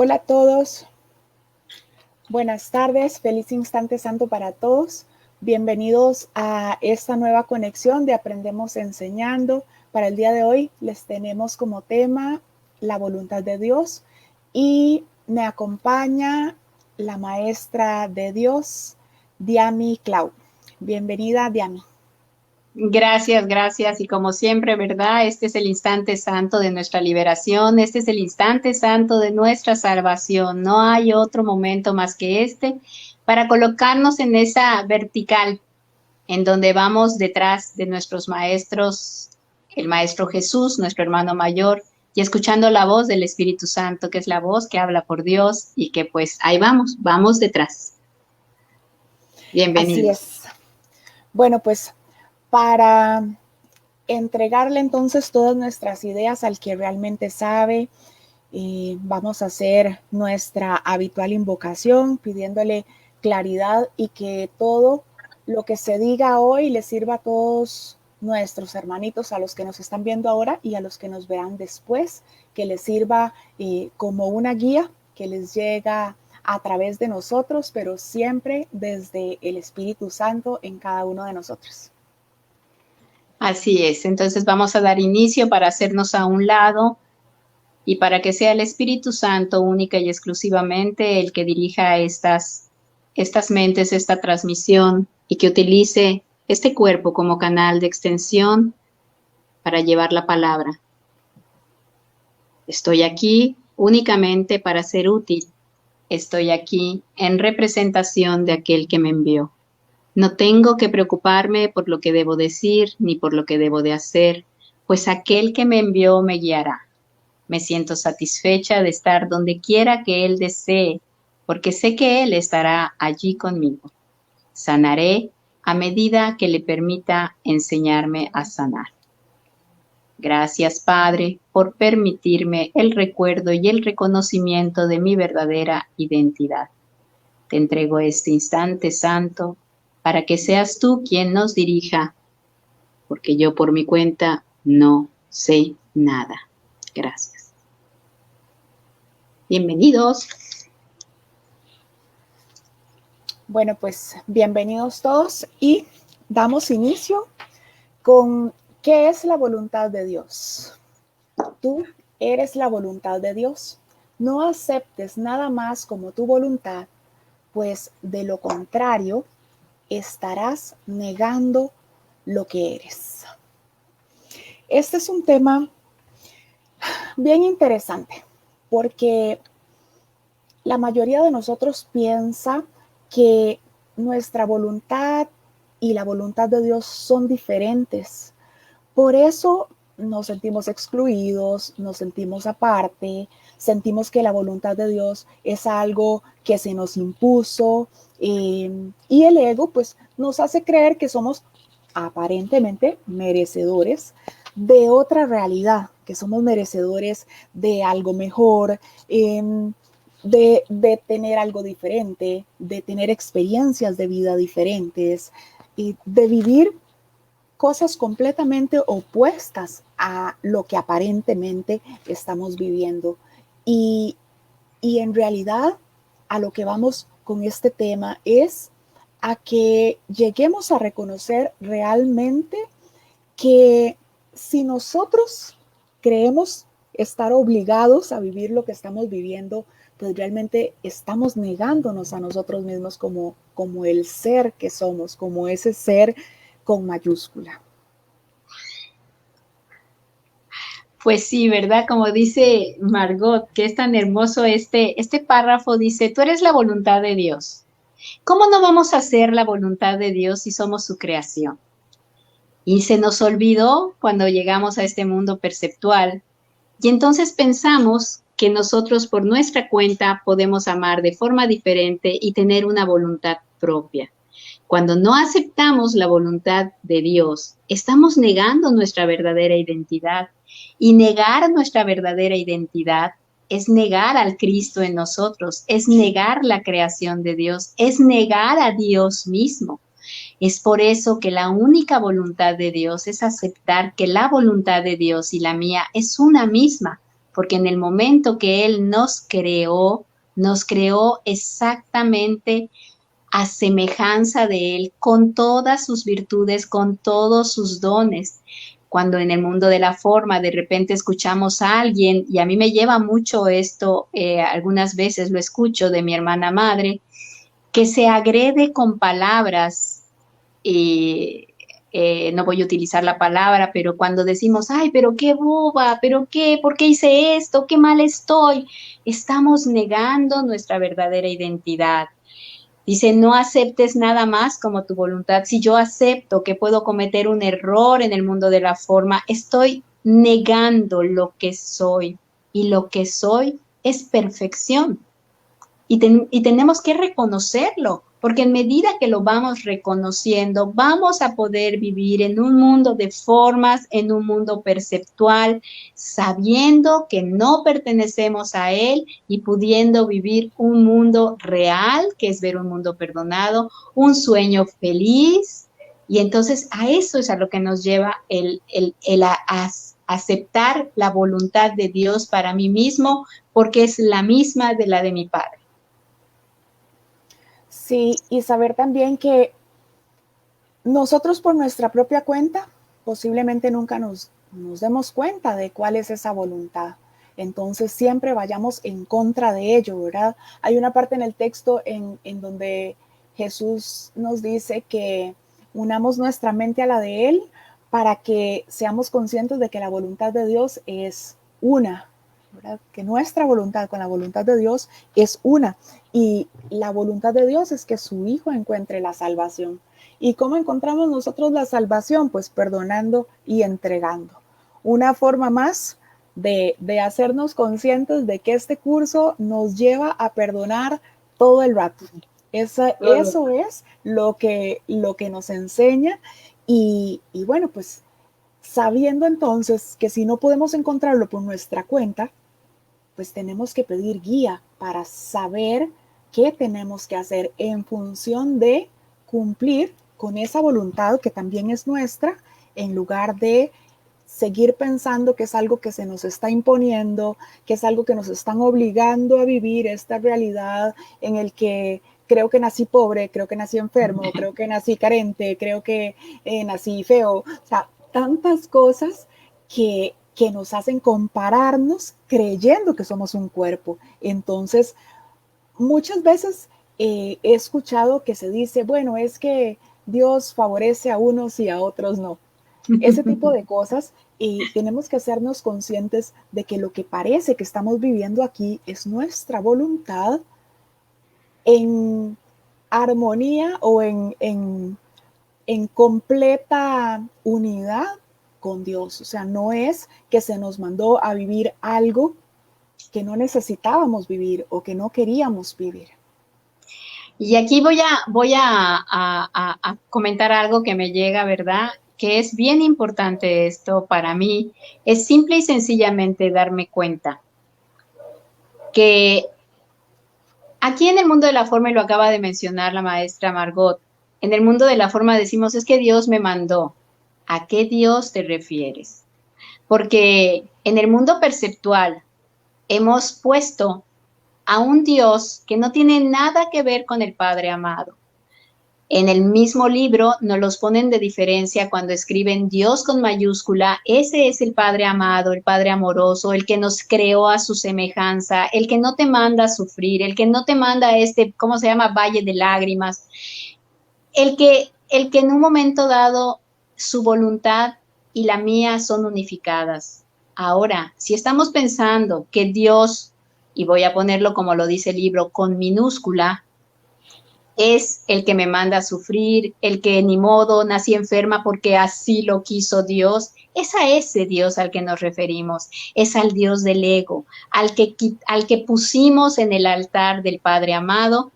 Hola a todos, buenas tardes, feliz instante santo para todos. Bienvenidos a esta nueva conexión de Aprendemos Enseñando. Para el día de hoy les tenemos como tema la voluntad de Dios y me acompaña la maestra de Dios, Diami Clau. Bienvenida, Diami. Gracias, gracias. Y como siempre, ¿verdad? Este es el instante santo de nuestra liberación, este es el instante santo de nuestra salvación. No hay otro momento más que este para colocarnos en esa vertical en donde vamos detrás de nuestros maestros, el Maestro Jesús, nuestro hermano mayor, y escuchando la voz del Espíritu Santo, que es la voz que habla por Dios y que pues ahí vamos detrás. Así Bienvenidos. es. Bueno, pues para entregarle entonces todas nuestras ideas al que realmente sabe, vamos a hacer nuestra habitual invocación pidiéndole claridad y que todo lo que se diga hoy le sirva a todos nuestros hermanitos, a los que nos están viendo ahora y a los que nos vean después, que les sirva como una guía que les llega a través de nosotros, pero siempre desde el Espíritu Santo en cada uno de nosotros. Así es, entonces vamos a dar inicio para hacernos a un lado y para que sea el Espíritu Santo única y exclusivamente el que dirija estas mentes, esta transmisión y que utilice este cuerpo como canal de extensión para llevar la palabra. Estoy aquí únicamente para ser útil. Estoy aquí en representación de aquel que me envió. No tengo que preocuparme por lo que debo decir ni por lo que debo de hacer, pues aquel que me envió me guiará. Me siento satisfecha de estar donde quiera que Él desee, porque sé que Él estará allí conmigo. Sanaré a medida que le permita enseñarme a sanar. Gracias, Padre, por permitirme el recuerdo y el reconocimiento de mi verdadera identidad. Te entrego este instante santo para que seas tú quien nos dirija, porque yo por mi cuenta no sé nada. Gracias. Bienvenidos. Bueno, pues bienvenidos todos y damos inicio con ¿qué es la voluntad de Dios? Tú eres la voluntad de Dios. No aceptes nada más como tu voluntad, pues de lo contrario estarás negando lo que eres. Este es un tema bien interesante porque la mayoría de nosotros piensa que nuestra voluntad y la voluntad de Dios son diferentes. Por eso nos sentimos excluidos, nos sentimos aparte, sentimos que la voluntad de Dios es algo que se nos impuso y el ego pues nos hace creer que somos aparentemente merecedores de otra realidad, que somos merecedores de algo mejor, de tener algo diferente, de tener experiencias de vida diferentes y de vivir cosas completamente opuestas a lo que aparentemente estamos viviendo. Y en realidad a lo que vamos con este tema es a que lleguemos a reconocer realmente que si nosotros creemos estar obligados a vivir lo que estamos viviendo, pues realmente estamos negándonos a nosotros mismos como el ser que somos, como ese ser con mayúscula. Pues sí, ¿verdad? Como dice Margot, que es tan hermoso este párrafo, dice, tú eres la voluntad de Dios. ¿Cómo no vamos a hacer la voluntad de Dios si somos su creación? Y se nos olvidó cuando llegamos a este mundo perceptual y entonces pensamos que nosotros por nuestra cuenta podemos amar de forma diferente y tener una voluntad propia. Cuando no aceptamos la voluntad de Dios, estamos negando nuestra verdadera identidad. Y negar nuestra verdadera identidad es negar al Cristo en nosotros, es negar la creación de Dios, es negar a Dios mismo. Es por eso que la única voluntad de Dios es aceptar que la voluntad de Dios y la mía es una misma, porque en el momento que Él nos creó exactamente a semejanza de Él, con todas sus virtudes, con todos sus dones. Cuando en el mundo de la forma de repente escuchamos a alguien, y a mí me lleva mucho esto, algunas veces lo escucho de mi hermana madre, que se agrede con palabras, no voy a utilizar la palabra, pero cuando decimos, ay, pero qué boba, pero qué, ¿por qué hice esto? Qué mal estoy, estamos negando nuestra verdadera identidad. Dice, no aceptes nada más como tu voluntad. Si yo acepto que puedo cometer un error en el mundo de la forma, estoy negando lo que soy. Y lo que soy es perfección. Y tenemos que reconocerlo, porque en medida que lo vamos reconociendo, vamos a poder vivir en un mundo de formas, en un mundo perceptual, sabiendo que no pertenecemos a él y pudiendo vivir un mundo real, que es ver un mundo perdonado, un sueño feliz. Y entonces a eso es a lo que nos lleva el aceptar la voluntad de Dios para mí mismo, porque es la misma de la de mi Padre. Sí, y saber también que nosotros por nuestra propia cuenta posiblemente nunca nos demos cuenta de cuál es esa voluntad. Entonces siempre vayamos en contra de ello, ¿verdad? Hay una parte en el texto en donde Jesús nos dice que unamos nuestra mente a la de Él para que seamos conscientes de que la voluntad de Dios es una, ¿verdad? Que nuestra voluntad con la voluntad de Dios es una. Y la voluntad de Dios es que su Hijo encuentre la salvación. ¿Y cómo encontramos nosotros la salvación? Pues perdonando y entregando. Una forma más de hacernos conscientes de que este curso nos lleva a perdonar todo el rato. Eso es lo que nos enseña. Y bueno, pues sabiendo entonces que si no podemos encontrarlo por nuestra cuenta, pues tenemos que pedir guía para saber qué tenemos que hacer en función de cumplir con esa voluntad que también es nuestra, en lugar de seguir pensando que es algo que se nos está imponiendo, que es algo que nos están obligando a vivir esta realidad en el que creo que nací pobre, creo que nací enfermo, creo que nací carente, creo que nací feo, o sea, tantas cosas que nos hacen compararnos creyendo que somos un cuerpo. Entonces, muchas veces he escuchado que se dice, bueno, es que Dios favorece a unos y a otros no. Ese tipo de cosas, y tenemos que hacernos conscientes de que lo que parece que estamos viviendo aquí es nuestra voluntad en armonía o en completa unidad con Dios. O sea, no es que se nos mandó a vivir algo que no necesitábamos vivir o que no queríamos vivir. Y aquí voy a comentar algo que me llega, ¿verdad? Que es bien importante esto para mí. Es simple y sencillamente darme cuenta que aquí en el mundo de la forma, y lo acaba de mencionar la maestra Margot, en el mundo de la forma decimos, es que Dios me mandó. ¿A qué Dios te refieres? Porque en el mundo perceptual hemos puesto a un Dios que no tiene nada que ver con el Padre amado. En el mismo libro nos los ponen de diferencia cuando escriben Dios con mayúscula. Ese es el Padre amado, el Padre amoroso, el que nos creó a su semejanza, el que no te manda a sufrir, el que no te manda a este, ¿cómo se llama? Valle de lágrimas. El que en un momento dado su voluntad y la mía son unificadas. Ahora, si estamos pensando que Dios, y voy a ponerlo como lo dice el libro, con minúscula, es el que me manda a sufrir, el que ni modo nací enferma porque así lo quiso Dios. Es a ese Dios al que nos referimos, es al Dios del ego, al que pusimos en el altar del Padre amado.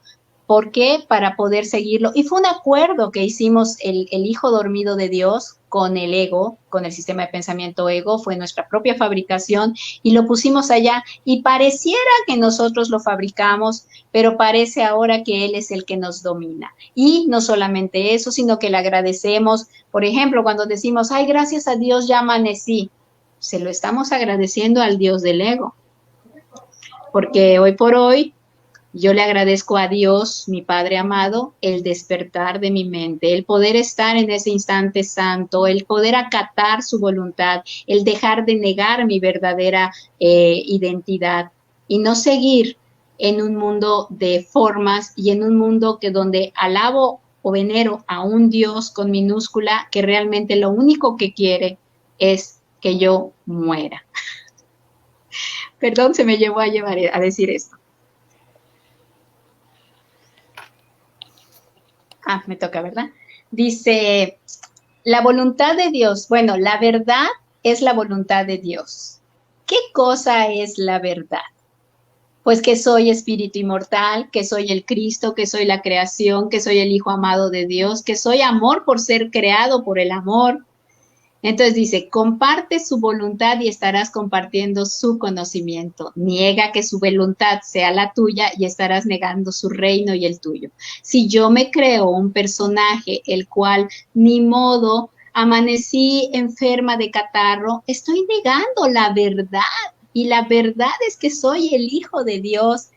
¿Por qué? Para poder seguirlo. Y fue un acuerdo que hicimos el hijo dormido de Dios con el ego, con el sistema de pensamiento ego, fue nuestra propia fabricación y lo pusimos allá. Y pareciera que nosotros lo fabricamos, pero parece ahora que Él es el que nos domina. Y no solamente eso, sino que le agradecemos. Por ejemplo, cuando decimos, ay, gracias a Dios ya amanecí. se lo estamos agradeciendo al Dios del ego. Porque hoy por hoy yo le agradezco a Dios, mi Padre amado, el despertar de mi mente, el poder estar en ese instante santo, el poder acatar su voluntad, el dejar de negar mi verdadera identidad y no seguir en un mundo de formas y en un mundo que donde alabo o venero a un Dios con minúscula que realmente lo único que quiere es que yo muera. Perdón, se me llevó a decir esto. Me toca, ¿verdad? Dice, la voluntad de Dios. Bueno, la verdad es la voluntad de Dios. ¿Qué cosa es la verdad? Pues que soy espíritu inmortal, que soy el Cristo, que soy la creación, que soy el Hijo amado de Dios, que soy amor por ser creado por el amor. Entonces dice, comparte su voluntad y estarás compartiendo su conocimiento. Niega que su voluntad sea la tuya y estarás negando su reino y el tuyo. Si yo me creo un personaje, el cual ni modo amanecí enferma de catarro, estoy negando la verdad. Y la verdad es que soy el Hijo de Dios.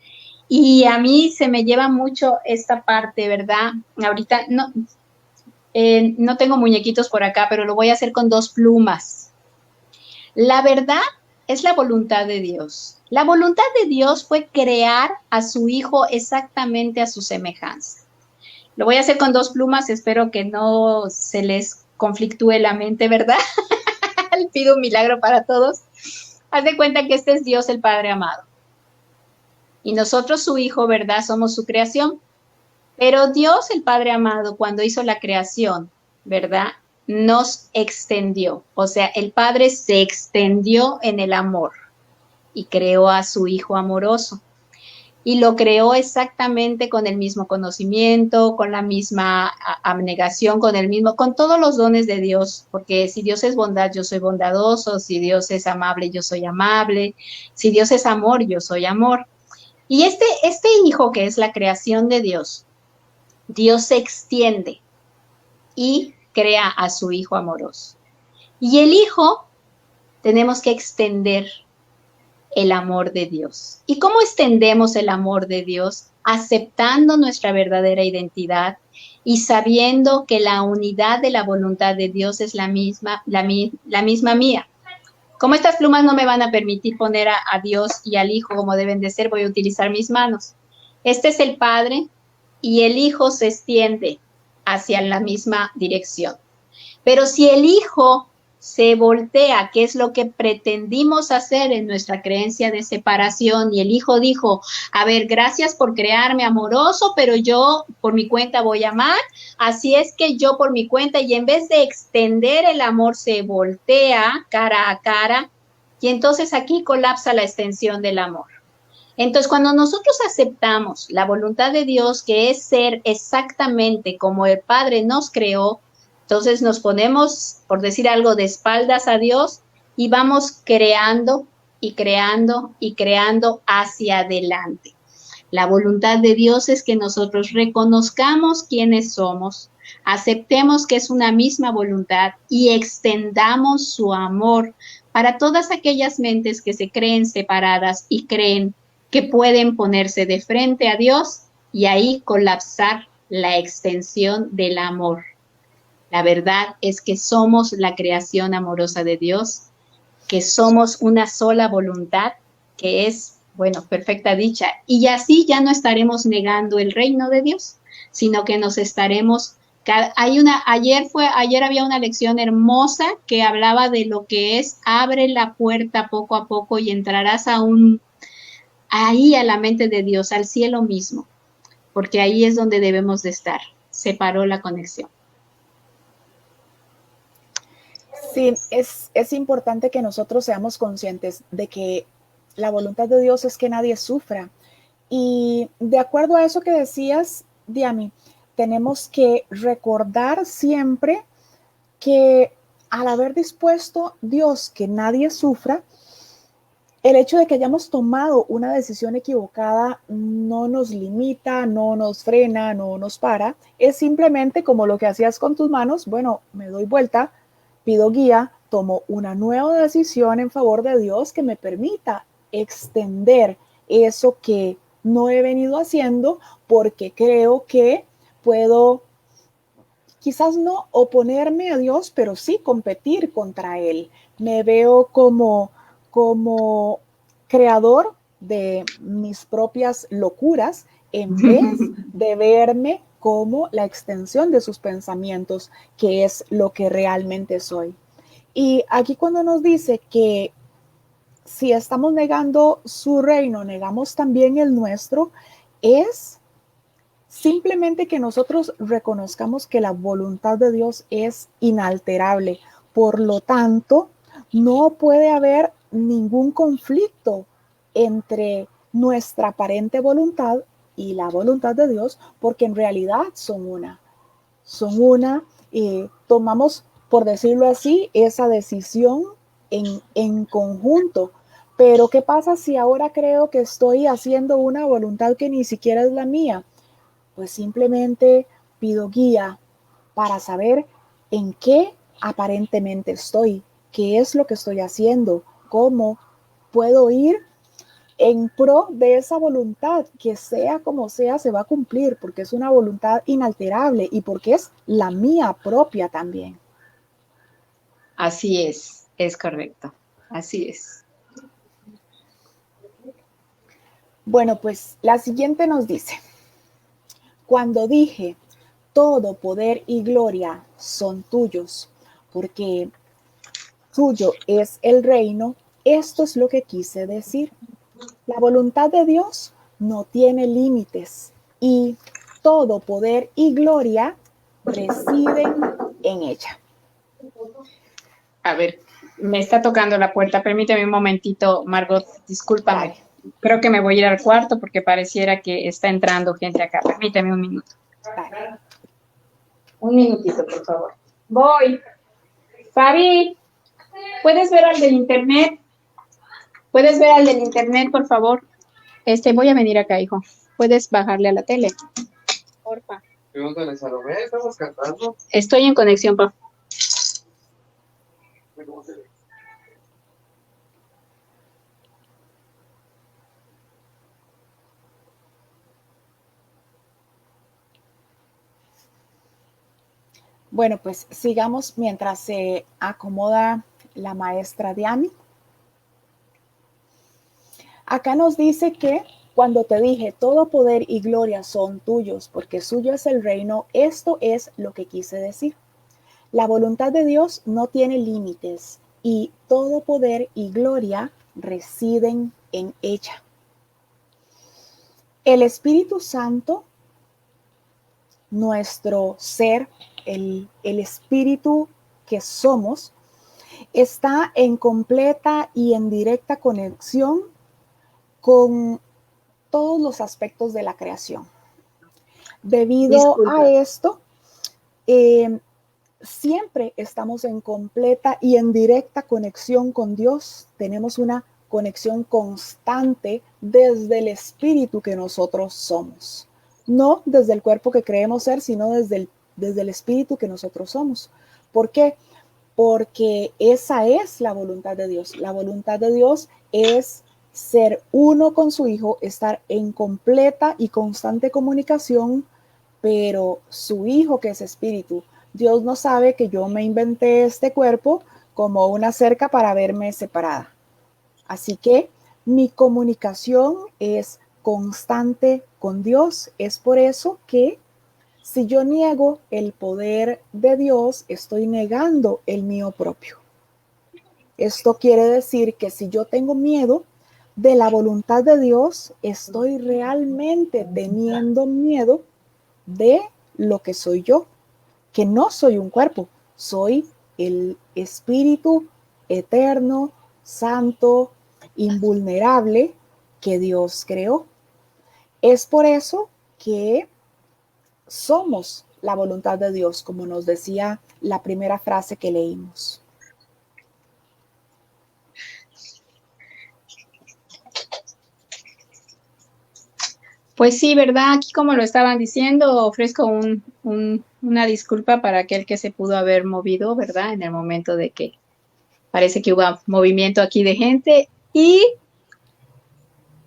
Y a mí se me lleva mucho esta parte, ¿verdad? Ahorita no tengo muñequitos por acá, pero lo voy a hacer con 2 plumas. La verdad es la voluntad de Dios. La voluntad de Dios fue crear a su Hijo exactamente a su semejanza. Lo voy a hacer con 2 plumas, espero que no se les conflictúe la mente, ¿verdad? Le pido un milagro para todos. Haz de cuenta que este es Dios el Padre amado. Y nosotros, su Hijo, ¿verdad? Somos su creación. Pero Dios, el Padre amado, cuando hizo la creación, ¿verdad? Nos extendió. O sea, el Padre se extendió en el amor y creó a su Hijo amoroso. Y lo creó exactamente con el mismo conocimiento, con la misma abnegación, con todos los dones de Dios. Porque si Dios es bondad, yo soy bondadoso. Si Dios es amable, yo soy amable. Si Dios es amor, yo soy amor. Y este Hijo que es la creación de Dios, Dios se extiende y crea a su Hijo amoroso. Y el Hijo tenemos que extender el amor de Dios. ¿Y cómo extendemos el amor de Dios? Aceptando nuestra verdadera identidad y sabiendo que la unidad de la voluntad de Dios es la misma mía. Como estas plumas no me van a permitir poner a Dios y al Hijo como deben de ser, voy a utilizar mis manos. Este es el Padre y el Hijo se extiende hacia la misma dirección. Pero si el Hijo se voltea, que es lo que pretendimos hacer en nuestra creencia de separación, y el Hijo dijo, a ver, gracias por crearme amoroso, pero yo por mi cuenta voy a amar, así es que yo por mi cuenta, y en vez de extender el amor, se voltea cara a cara, y entonces aquí colapsa la extensión del amor. Entonces, cuando nosotros aceptamos la voluntad de Dios, que es ser exactamente como el Padre nos creó, entonces nos ponemos, por decir algo, de espaldas a Dios y vamos creando y creando y creando hacia adelante. La voluntad de Dios es que nosotros reconozcamos quiénes somos, aceptemos que es una misma voluntad y extendamos su amor para todas aquellas mentes que se creen separadas y creen que pueden ponerse de frente a Dios y ahí colapsar la extensión del amor. La verdad es que somos la creación amorosa de Dios, que somos una sola voluntad, que es, bueno, perfecta dicha. Y así ya no estaremos negando el reino de Dios, sino que nos estaremos... Ayer había una lección hermosa que hablaba de lo que es abre la puerta poco a poco y entrarás ahí a la mente de Dios, al cielo mismo, porque ahí es donde debemos de estar. Se paró la conexión. Sí, es importante que nosotros seamos conscientes de que la voluntad de Dios es que nadie sufra. Y de acuerdo a eso que decías, Diami, tenemos que recordar siempre que al haber dispuesto Dios que nadie sufra, el hecho de que hayamos tomado una decisión equivocada no nos limita, no nos frena, no nos para. Es simplemente como lo que hacías con tus manos. Bueno, me doy vuelta, pido guía, tomo una nueva decisión en favor de Dios que me permita extender eso que no he venido haciendo porque creo que puedo quizás no oponerme a Dios, pero sí competir contra Él. Me veo como creador de mis propias locuras en vez de verme como la extensión de sus pensamientos, que es lo que realmente soy. Y aquí cuando nos dice que si estamos negando su reino, negamos también el nuestro, es simplemente que nosotros reconozcamos que la voluntad de Dios es inalterable. Por lo tanto, no puede haber ningún conflicto entre nuestra aparente voluntad y la voluntad de Dios, porque en realidad son una. Son una, tomamos, por decirlo así, esa decisión en conjunto. Pero ¿qué pasa si ahora creo que estoy haciendo una voluntad que ni siquiera es la mía? Pues simplemente pido guía para saber en qué aparentemente estoy, qué es lo que estoy haciendo, cómo puedo ir en pro de esa voluntad, que sea como sea, se va a cumplir, porque es una voluntad inalterable y porque es la mía propia también. Así es correcto, así es. Bueno, pues la siguiente nos dice, cuando dije, todo poder y gloria son tuyos, porque tuyo es el reino, esto es lo que quise decir. La voluntad de Dios no tiene límites y todo poder y gloria residen en ella. A ver, me está tocando la puerta. Permíteme un momentito, Margot, discúlpame. Dale. Creo que me voy a ir al cuarto porque pareciera que está entrando gente acá. Permíteme un minuto. Dale. Un minutito, por favor. Voy. Fabi, ¿puedes ver al del internet? ¿Puedes ver al del internet, por favor? Voy a venir acá, hijo. ¿Puedes bajarle a la tele? Porfa. Pregúntale a Salomé, ¿estamos cantando? Estoy en conexión, papá. Bueno, pues sigamos mientras se acomoda la maestra Diani. Acá nos dice que cuando te dije todo poder y gloria son tuyos, porque suyo es el reino, esto es lo que quise decir. La voluntad de Dios no tiene límites y todo poder y gloria residen en ella. El Espíritu Santo, nuestro ser, el espíritu que somos, está en completa y en directa conexión con todos los aspectos de la creación. Debido a esto, siempre estamos en completa y en directa conexión con Dios. Tenemos una conexión constante desde el espíritu que nosotros somos. No desde el cuerpo que creemos ser, sino desde el espíritu que nosotros somos. ¿Por qué? Porque esa es la voluntad de Dios. La voluntad de Dios es ser uno con su Hijo, estar en completa y constante comunicación, pero su Hijo, que es espíritu, Dios no sabe que yo me inventé este cuerpo como una cerca para verme separada. Así que mi comunicación es constante con Dios. Es por eso que si yo niego el poder de Dios, estoy negando el mío propio. Esto quiere decir que si yo tengo miedo de la voluntad de Dios, estoy realmente teniendo miedo de lo que soy yo, que no soy un cuerpo, soy el espíritu eterno, santo, invulnerable que Dios creó. Es por eso que somos la voluntad de Dios, como nos decía la primera frase que leímos. Pues sí, ¿verdad? Aquí como lo estaban diciendo, ofrezco una disculpa para aquel que se pudo haber movido, ¿verdad? En el momento de que Parece que hubo movimiento aquí de gente. Y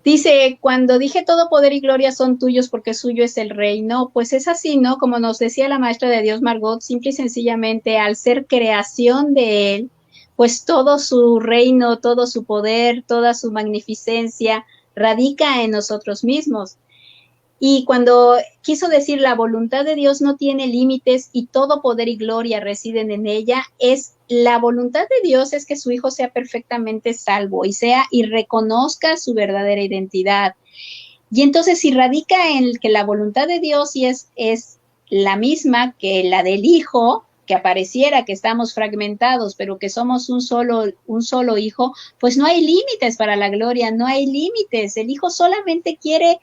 dice, cuando dije todo poder y gloria son tuyos porque suyo es el reino, pues es así, ¿no? Como nos decía la maestra de Dios, Margot, simple y sencillamente, al ser creación de Él, pues todo su reino, todo su poder, toda su magnificencia radica en nosotros mismos. Y cuando quiso decir la voluntad de Dios no tiene límites y todo poder y gloria residen en ella, es la voluntad de Dios es que su hijo sea perfectamente salvo y reconozca su verdadera identidad. Y entonces si radica en que la voluntad de Dios y es la misma que la del hijo, que apareciera que estamos fragmentados, pero que somos un solo hijo, pues no hay límites para la gloria, no hay límites. El hijo solamente quiere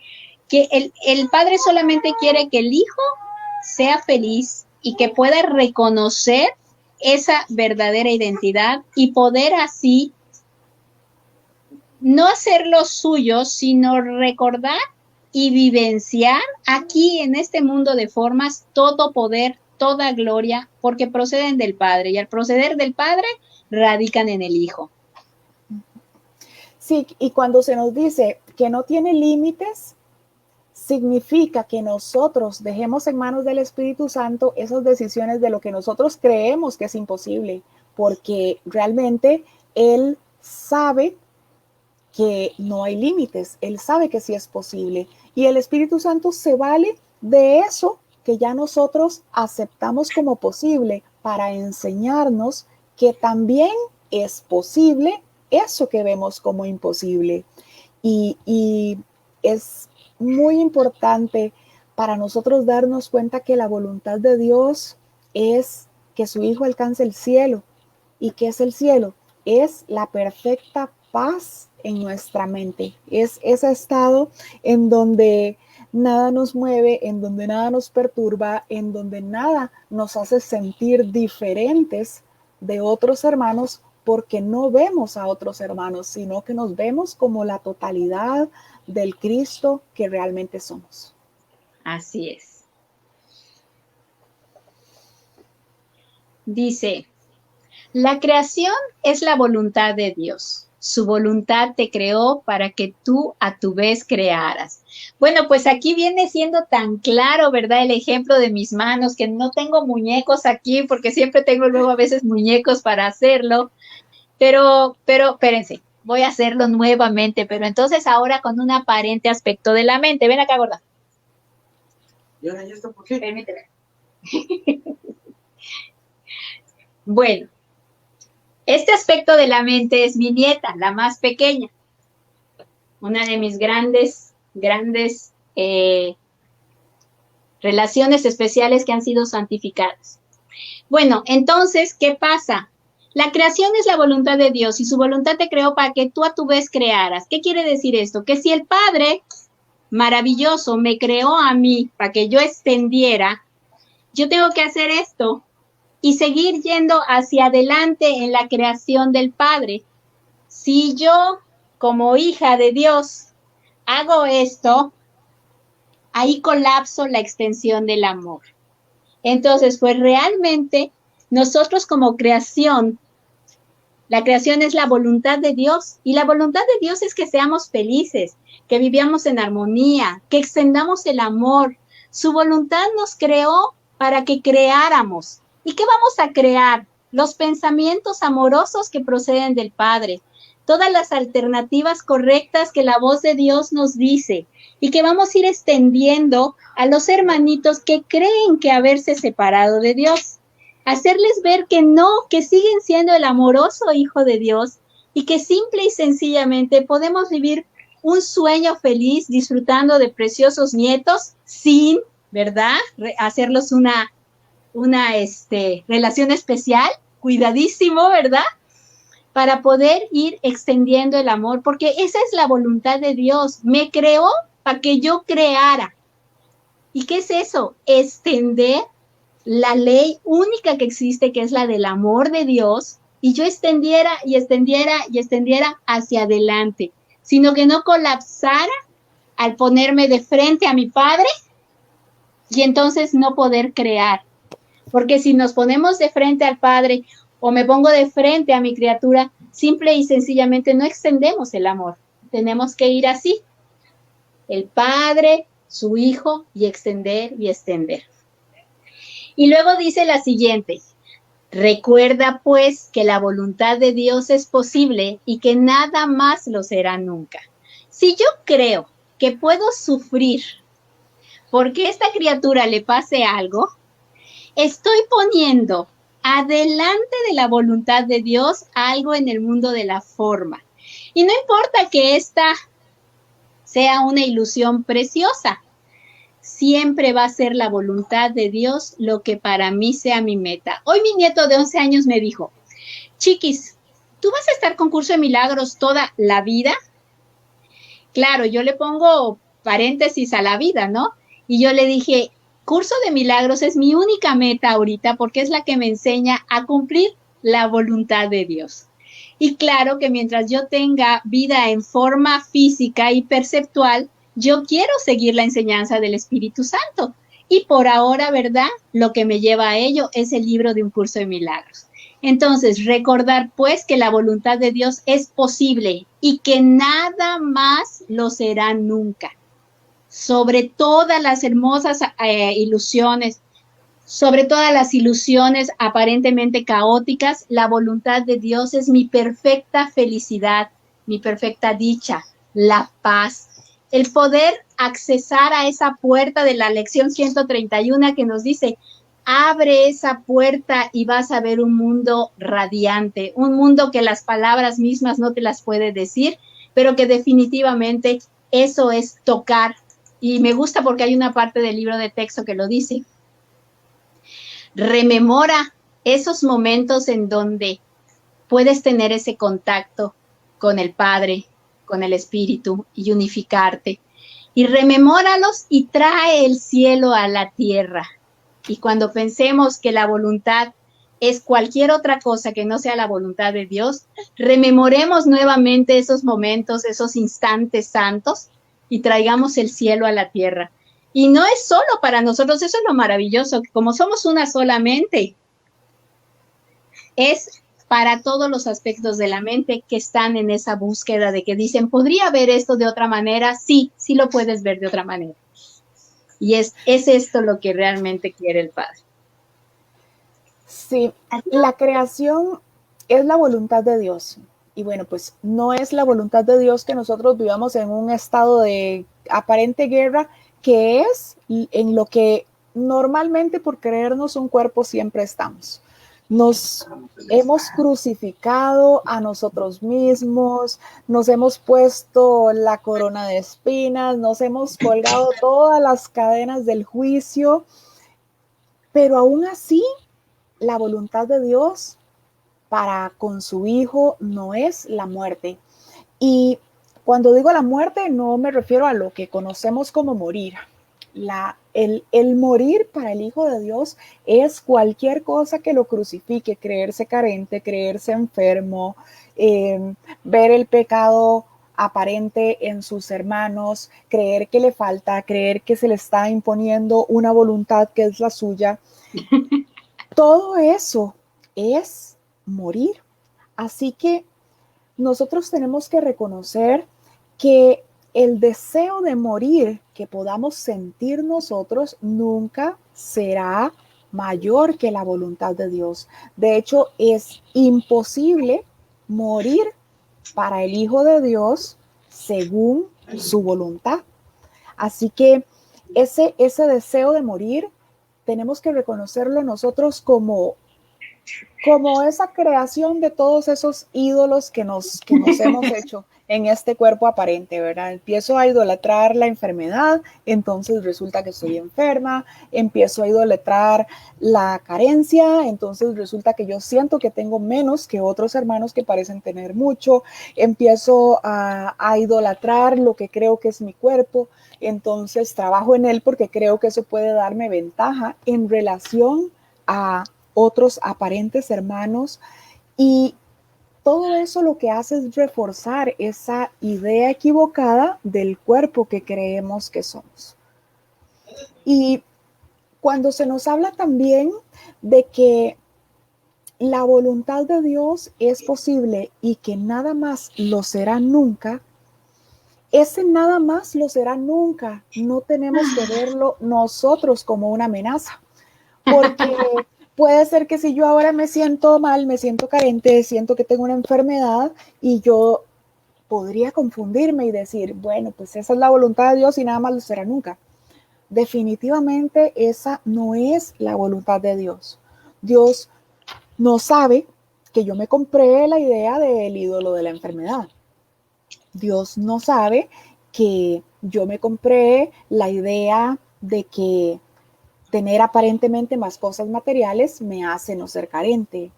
que el padre solamente quiere que el hijo sea feliz y que pueda reconocer esa verdadera identidad y poder así no hacerlo suyo, sino recordar y vivenciar aquí en este mundo de formas todo poder, toda gloria, porque proceden del Padre y al proceder del Padre radican en el Hijo. Sí, y cuando se nos dice que no tiene límites, significa que nosotros dejemos en manos del Espíritu Santo esas decisiones de lo que nosotros creemos que es imposible, porque realmente Él sabe que no hay límites, Él sabe que sí es posible, y el Espíritu Santo se vale de eso que ya nosotros aceptamos como posible para enseñarnos que también es posible eso que vemos como imposible. Y es muy importante para nosotros darnos cuenta que la voluntad de Dios es que su Hijo alcance el cielo. ¿Y qué es el cielo? Es la perfecta paz en nuestra mente. Es ese estado en donde nada nos mueve, en donde nada nos perturba, en donde nada nos hace sentir diferentes de otros hermanos, porque no vemos a otros hermanos, sino que nos vemos como la totalidad del Cristo que realmente somos. Así es. Dice, la creación es la voluntad de Dios. Su voluntad te creó para que tú a tu vez crearas. Bueno, pues aquí viene siendo tan claro, ¿verdad? El ejemplo de mis manos, que no tengo muñecos aquí porque siempre tengo luego a veces muñecos para hacerlo. Pero, espérense, voy a hacerlo nuevamente, pero entonces ahora con un aparente aspecto de la mente. Ven acá, gorda. ¿Y ahora ya está por qué? Permíteme. Bueno, este aspecto de la mente es mi nieta, la más pequeña. Una de mis grandes relaciones especiales que han sido santificadas. Bueno, entonces, ¿qué pasa? La creación es la voluntad de Dios y su voluntad te creó para que tú a tu vez crearas. ¿Qué quiere decir esto? Que si el Padre maravilloso me creó a mí para que yo extendiera, yo tengo que hacer esto y seguir yendo hacia adelante en la creación del Padre. Si yo, como hija de Dios, hago esto, ahí colapso la extensión del amor. Entonces, pues realmente nosotros como creación, la creación es la voluntad de Dios y la voluntad de Dios es que seamos felices, que vivamos en armonía, que extendamos el amor. Su voluntad nos creó para que creáramos. ¿Y qué vamos a crear? Los pensamientos amorosos que proceden del Padre, todas las alternativas correctas que la voz de Dios nos dice y que vamos a ir extendiendo a los hermanitos que creen que haberse separado de Dios. Hacerles ver que no, que siguen siendo el amoroso Hijo de Dios y que simple y sencillamente podemos vivir un sueño feliz disfrutando de preciosos nietos sin, ¿verdad?, hacerlos una relación especial, cuidadísimo, ¿verdad?, para poder ir extendiendo el amor, porque esa es la voluntad de Dios. Me creó para que yo creara. ¿Y qué es eso? Extender la ley única que existe, que es la del amor de Dios, y yo extendiera y extendiera y extendiera hacia adelante, sino que no colapsara al ponerme de frente a mi Padre y entonces no poder crear. Porque si nos ponemos de frente al Padre o me pongo de frente a mi criatura, simple y sencillamente no extendemos el amor. Tenemos que ir así, el Padre, su Hijo, y extender y extender. Y luego dice la siguiente: recuerda pues que la voluntad de Dios es posible y que nada más lo será nunca. Si yo creo que puedo sufrir porque a esta criatura le pase algo, estoy poniendo adelante de la voluntad de Dios algo en el mundo de la forma. Y no importa que esta sea una ilusión preciosa, siempre va a ser la voluntad de Dios lo que para mí sea mi meta. Hoy mi nieto de 11 años me dijo: Chiquis, ¿tú vas a estar con Curso de Milagros toda la vida? Claro, yo le pongo paréntesis a la vida, ¿no? Y yo le dije: Curso de Milagros es mi única meta ahorita porque es la que me enseña a cumplir la voluntad de Dios. Y claro que mientras yo tenga vida en forma física y perceptual, yo quiero seguir la enseñanza del Espíritu Santo. Y por ahora, ¿verdad? Lo que me lleva a ello es el libro de Un Curso de Milagros. Entonces, recordar pues que la voluntad de Dios es posible y que nada más lo será nunca. Sobre todas las hermosas ilusiones, sobre todas las ilusiones aparentemente caóticas, la voluntad de Dios es mi perfecta felicidad, mi perfecta dicha, la paz, el poder accesar a esa puerta de la lección 131 que nos dice: abre esa puerta y vas a ver un mundo radiante, un mundo que las palabras mismas no te las puede decir, pero que definitivamente eso es tocar. Y me gusta porque hay una parte del libro de texto que lo dice. Rememora esos momentos en donde puedes tener ese contacto con el Padre, con el Espíritu y unificarte. Y rememóralos y trae el cielo a la tierra. Y cuando pensemos que la voluntad es cualquier otra cosa que no sea la voluntad de Dios, rememoremos nuevamente esos momentos, esos instantes santos y traigamos el cielo a la tierra. Y no es solo para nosotros, eso es lo maravilloso, que como somos una sola mente, es para todos los aspectos de la mente que están en esa búsqueda de que dicen: ¿podría ver esto de otra manera? Sí, sí lo puedes ver de otra manera. Y es esto lo que realmente quiere el Padre. Sí, la creación es la voluntad de Dios. Y bueno, pues no es la voluntad de Dios que nosotros vivamos en un estado de aparente guerra, que es en lo que normalmente por creernos un cuerpo siempre estamos. Nos hemos crucificado a nosotros mismos, nos hemos puesto la corona de espinas, nos hemos colgado todas las cadenas del juicio, pero aún así la voluntad de Dios para con su Hijo no es la muerte. Y cuando digo la muerte, no me refiero a lo que conocemos como morir. El morir para el Hijo de Dios es cualquier cosa que lo crucifique: creerse carente, creerse enfermo, ver el pecado aparente en sus hermanos, creer que le falta, creer que se le está imponiendo una voluntad que es la suya. Todo eso es morir. Así que nosotros tenemos que reconocer que el deseo de morir que podamos sentir nosotros nunca será mayor que la voluntad de Dios. De hecho, es imposible morir para el Hijo de Dios según su voluntad. Así que ese deseo de morir tenemos que reconocerlo nosotros como esa creación de todos esos ídolos que nos hemos hecho en este cuerpo aparente, ¿verdad? Empiezo a idolatrar la enfermedad, entonces resulta que estoy enferma. Empiezo a idolatrar la carencia, entonces resulta que yo siento que tengo menos que otros hermanos que parecen tener mucho. Empiezo a idolatrar lo que creo que es mi cuerpo, entonces trabajo en él porque creo que eso puede darme ventaja en relación a otros aparentes hermanos, y todo eso lo que hace es reforzar esa idea equivocada del cuerpo que creemos que somos. Y cuando se nos habla también de que la voluntad de Dios es posible y que nada más lo será nunca, ese nada más lo será nunca. No tenemos que verlo nosotros como una amenaza, porque puede ser que si yo ahora me siento mal, me siento carente, siento que tengo una enfermedad y yo podría confundirme y decir, bueno, pues esa es la voluntad de Dios y nada más lo será nunca. Definitivamente esa no es la voluntad de Dios. Dios no sabe que yo me compré la idea del ídolo de la enfermedad. Dios no sabe que yo me compré la idea de que tener aparentemente más cosas materiales me hace no ser carente.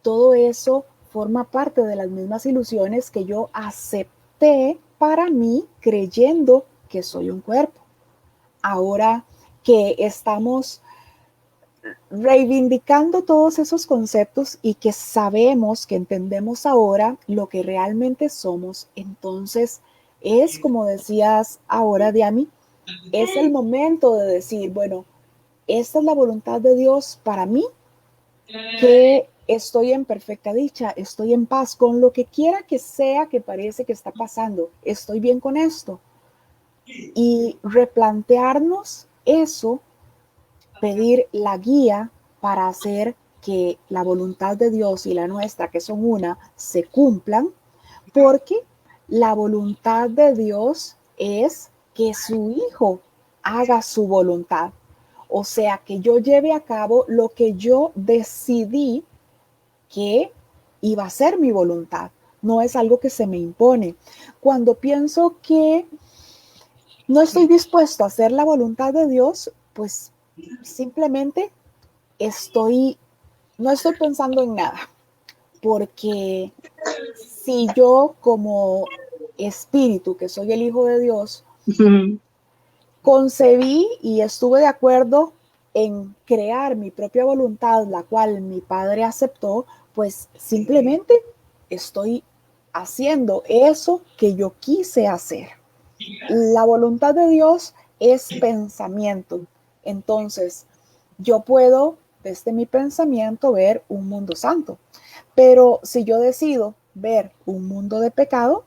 Todo eso forma parte de las mismas ilusiones que yo acepté para mí creyendo que soy un cuerpo. Ahora que estamos reivindicando todos esos conceptos y que sabemos, que entendemos ahora lo que realmente somos, entonces es como decías ahora, Diami, es el momento de decir, bueno, esta es la voluntad de Dios para mí, que estoy en perfecta dicha, estoy en paz con lo que quiera que sea que parece que está pasando, estoy bien con esto. Y replantearnos eso, pedir la guía para hacer que la voluntad de Dios y la nuestra, que son una, se cumplan, porque la voluntad de Dios es que su Hijo haga su voluntad. O sea, que yo lleve a cabo lo que yo decidí que iba a ser mi voluntad. No es algo que se me impone. Cuando pienso que no estoy dispuesto a hacer la voluntad de Dios, pues simplemente no estoy pensando en nada. Porque si yo como espíritu, que soy el Hijo de Dios, concebí y estuve de acuerdo en crear mi propia voluntad, la cual mi padre aceptó, pues simplemente estoy haciendo eso que yo quise hacer. La voluntad de Dios es pensamiento. Entonces, yo puedo desde mi pensamiento ver un mundo santo. Pero si yo decido ver un mundo de pecado,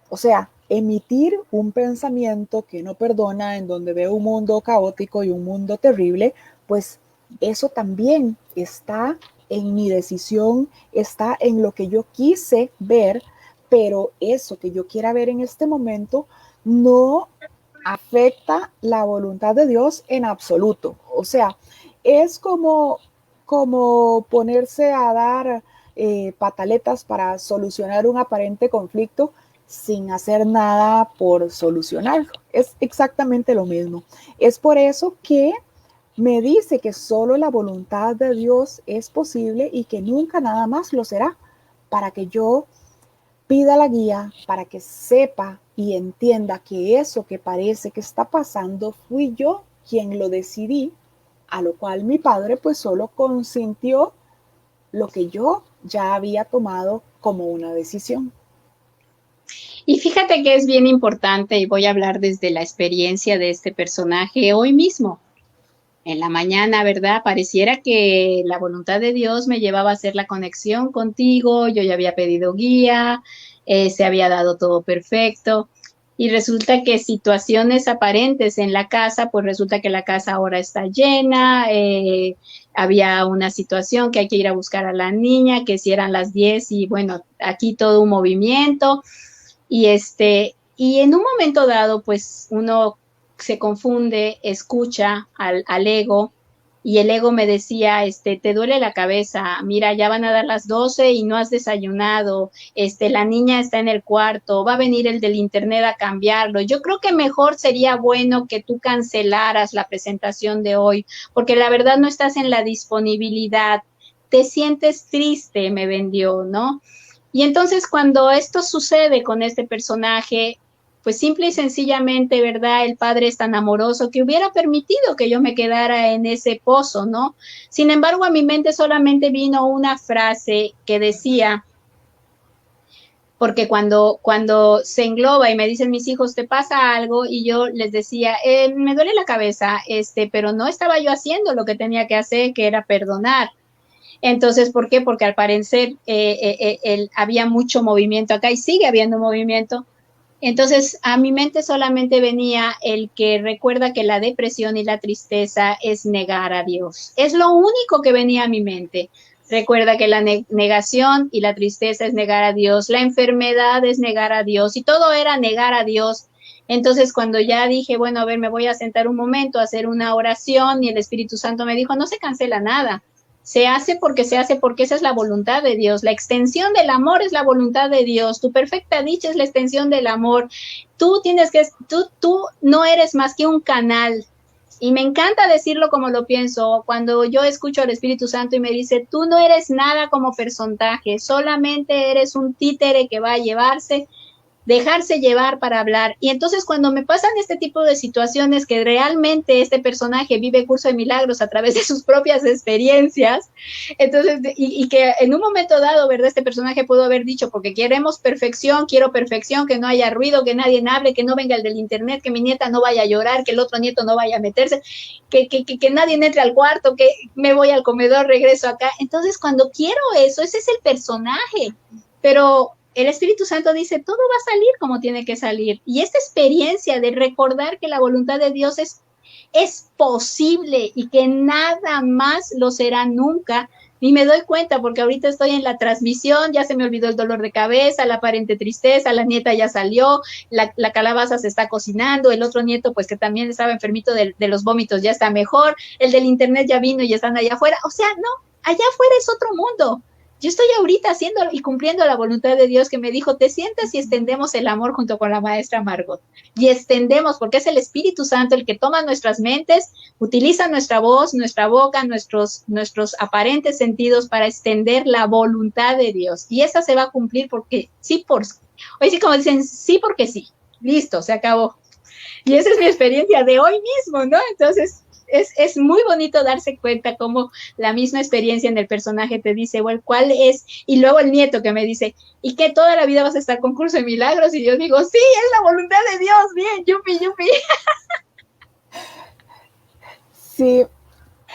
o sea, emitir un pensamiento que no perdona, en donde veo un mundo caótico y un mundo terrible, pues eso también está en mi decisión, está en lo que yo quise ver, pero eso que yo quiera ver en este momento no afecta la voluntad de Dios en absoluto. O sea, es como ponerse a dar pataletas para solucionar un aparente conflicto sin hacer nada por solucionarlo. Es exactamente lo mismo. Es por eso que me dice que solo la voluntad de Dios es posible y que nunca nada más lo será, para que yo pida la guía, para que sepa y entienda que eso que parece que está pasando fui yo quien lo decidí, a lo cual mi padre pues solo consintió lo que yo ya había tomado como una decisión. Y fíjate que es bien importante, y voy a hablar desde la experiencia de este personaje hoy mismo. En la mañana, ¿verdad? Pareciera que la voluntad de Dios me llevaba a hacer la conexión contigo, yo ya había pedido guía, se había dado todo perfecto. Y resulta que situaciones aparentes en la casa, pues resulta que la casa ahora está llena, había una situación que hay que ir a buscar a la niña, que si eran las 10 y bueno, aquí todo un movimiento. Y en un momento dado, pues uno se confunde, escucha al ego, y el ego me decía, te duele la cabeza, mira, ya van a dar las 12 y no has desayunado, la niña está en el cuarto, va a venir el del internet a cambiarlo. Yo creo que mejor sería bueno que tú cancelaras la presentación de hoy, porque la verdad no estás en la disponibilidad, te sientes triste, me vendió, ¿no? Y entonces cuando esto sucede con este personaje, pues simple y sencillamente, ¿verdad? El padre es tan amoroso que hubiera permitido que yo me quedara en ese pozo, ¿no? Sin embargo, a mi mente solamente vino una frase que decía, porque cuando se engloba y me dicen mis hijos, ¿te pasa algo? Y yo les decía, me duele la cabeza, pero no estaba yo haciendo lo que tenía que hacer, que era perdonar. Entonces, ¿por qué? Porque al parecer había mucho movimiento acá y sigue habiendo movimiento. Entonces, a mi mente solamente venía el que recuerda que la depresión y la tristeza es negar a Dios. Es lo único que venía a mi mente. Recuerda que la negación y la tristeza es negar a Dios, la enfermedad es negar a Dios y todo era negar a Dios. Entonces, cuando ya dije, bueno, a ver, me voy a sentar un momento a hacer una oración y el Espíritu Santo me dijo, no se cancela nada. Se hace porque esa es la voluntad de Dios. La extensión del amor es la voluntad de Dios. Tu perfecta dicha es la extensión del amor. Tú no eres más que un canal. Y me encanta decirlo como lo pienso. Cuando yo escucho al Espíritu Santo y me dice, tú no eres nada como personaje, solamente eres un títere que va a dejarse llevar para hablar. Y entonces cuando me pasan este tipo de situaciones que realmente este personaje vive curso de milagros a través de sus propias experiencias, entonces, y que en un momento dado, ¿verdad? Este personaje pudo haber dicho, porque queremos perfección, quiero perfección, que no haya ruido, que nadie hable, que no venga el del internet, que mi nieta no vaya a llorar, que el otro nieto no vaya a meterse, que nadie entre al cuarto, que me voy al comedor, regreso acá. Entonces, cuando quiero eso, ese es el personaje. Pero el Espíritu Santo dice, todo va a salir como tiene que salir. Y esta experiencia de recordar que la voluntad de Dios es posible y que nada más lo será nunca. Y me doy cuenta porque ahorita estoy en la transmisión, ya se me olvidó el dolor de cabeza, la aparente tristeza, la nieta ya salió, la calabaza se está cocinando, el otro nieto pues que también estaba enfermito de los vómitos ya está mejor, el del internet ya vino y están allá afuera. O sea, no, allá afuera es otro mundo. Yo estoy ahorita haciendo y cumpliendo la voluntad de Dios que me dijo, te sientas y extendemos el amor junto con la maestra Margot. Y extendemos, porque es el Espíritu Santo el que toma nuestras mentes, utiliza nuestra voz, nuestra boca, nuestros aparentes sentidos para extender la voluntad de Dios. Y esa se va a cumplir porque sí, hoy sí como dicen, sí porque sí. Listo, se acabó. Y esa es mi experiencia de hoy mismo, ¿no? Entonces, es muy bonito darse cuenta cómo la misma experiencia en el personaje te dice, bueno, ¿cuál es? Y luego el nieto que me dice, ¿y que toda la vida vas a estar con curso de milagros? Y yo digo, sí, es la voluntad de Dios, bien, yupi, yupi. Sí,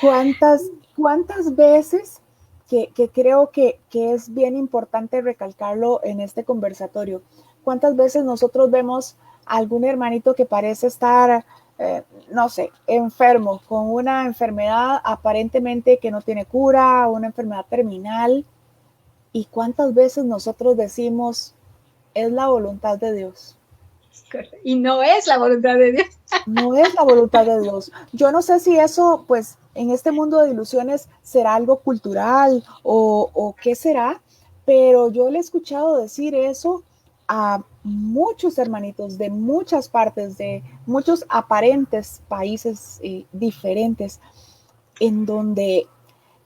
¿cuántas veces que creo que es bien importante recalcarlo en este conversatorio? ¿Cuántas veces nosotros vemos a algún hermanito que parece estar no sé, enfermo, con una enfermedad aparentemente que no tiene cura, una enfermedad terminal? ¿Y cuántas veces nosotros decimos, es la voluntad de Dios? Y no es la voluntad de Dios. No es la voluntad de Dios. Yo no sé si eso, pues, en este mundo de ilusiones será algo cultural o qué será, pero yo le he escuchado decir eso a muchos hermanitos de muchas partes, de muchos aparentes países diferentes, en donde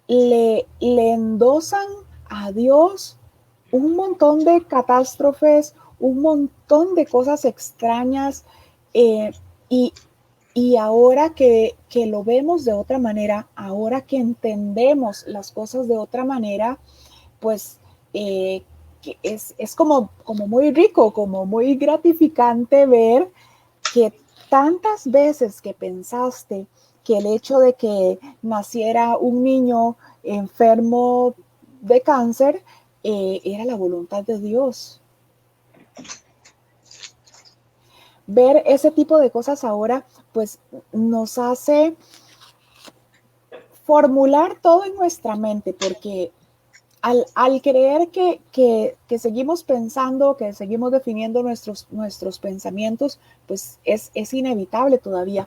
le endosan a Dios un montón de catástrofes, un montón de cosas extrañas, y, y ahora que lo vemos de otra manera, ahora que entendemos las cosas de otra manera, pues que es como muy rico, como muy gratificante ver que tantas veces que pensaste que el hecho de que naciera un niño enfermo de cáncer era la voluntad de Dios. Ver ese tipo de cosas ahora, pues nos hace formular todo en nuestra mente, porque al creer que seguimos pensando, que seguimos definiendo nuestros pensamientos, pues es inevitable todavía.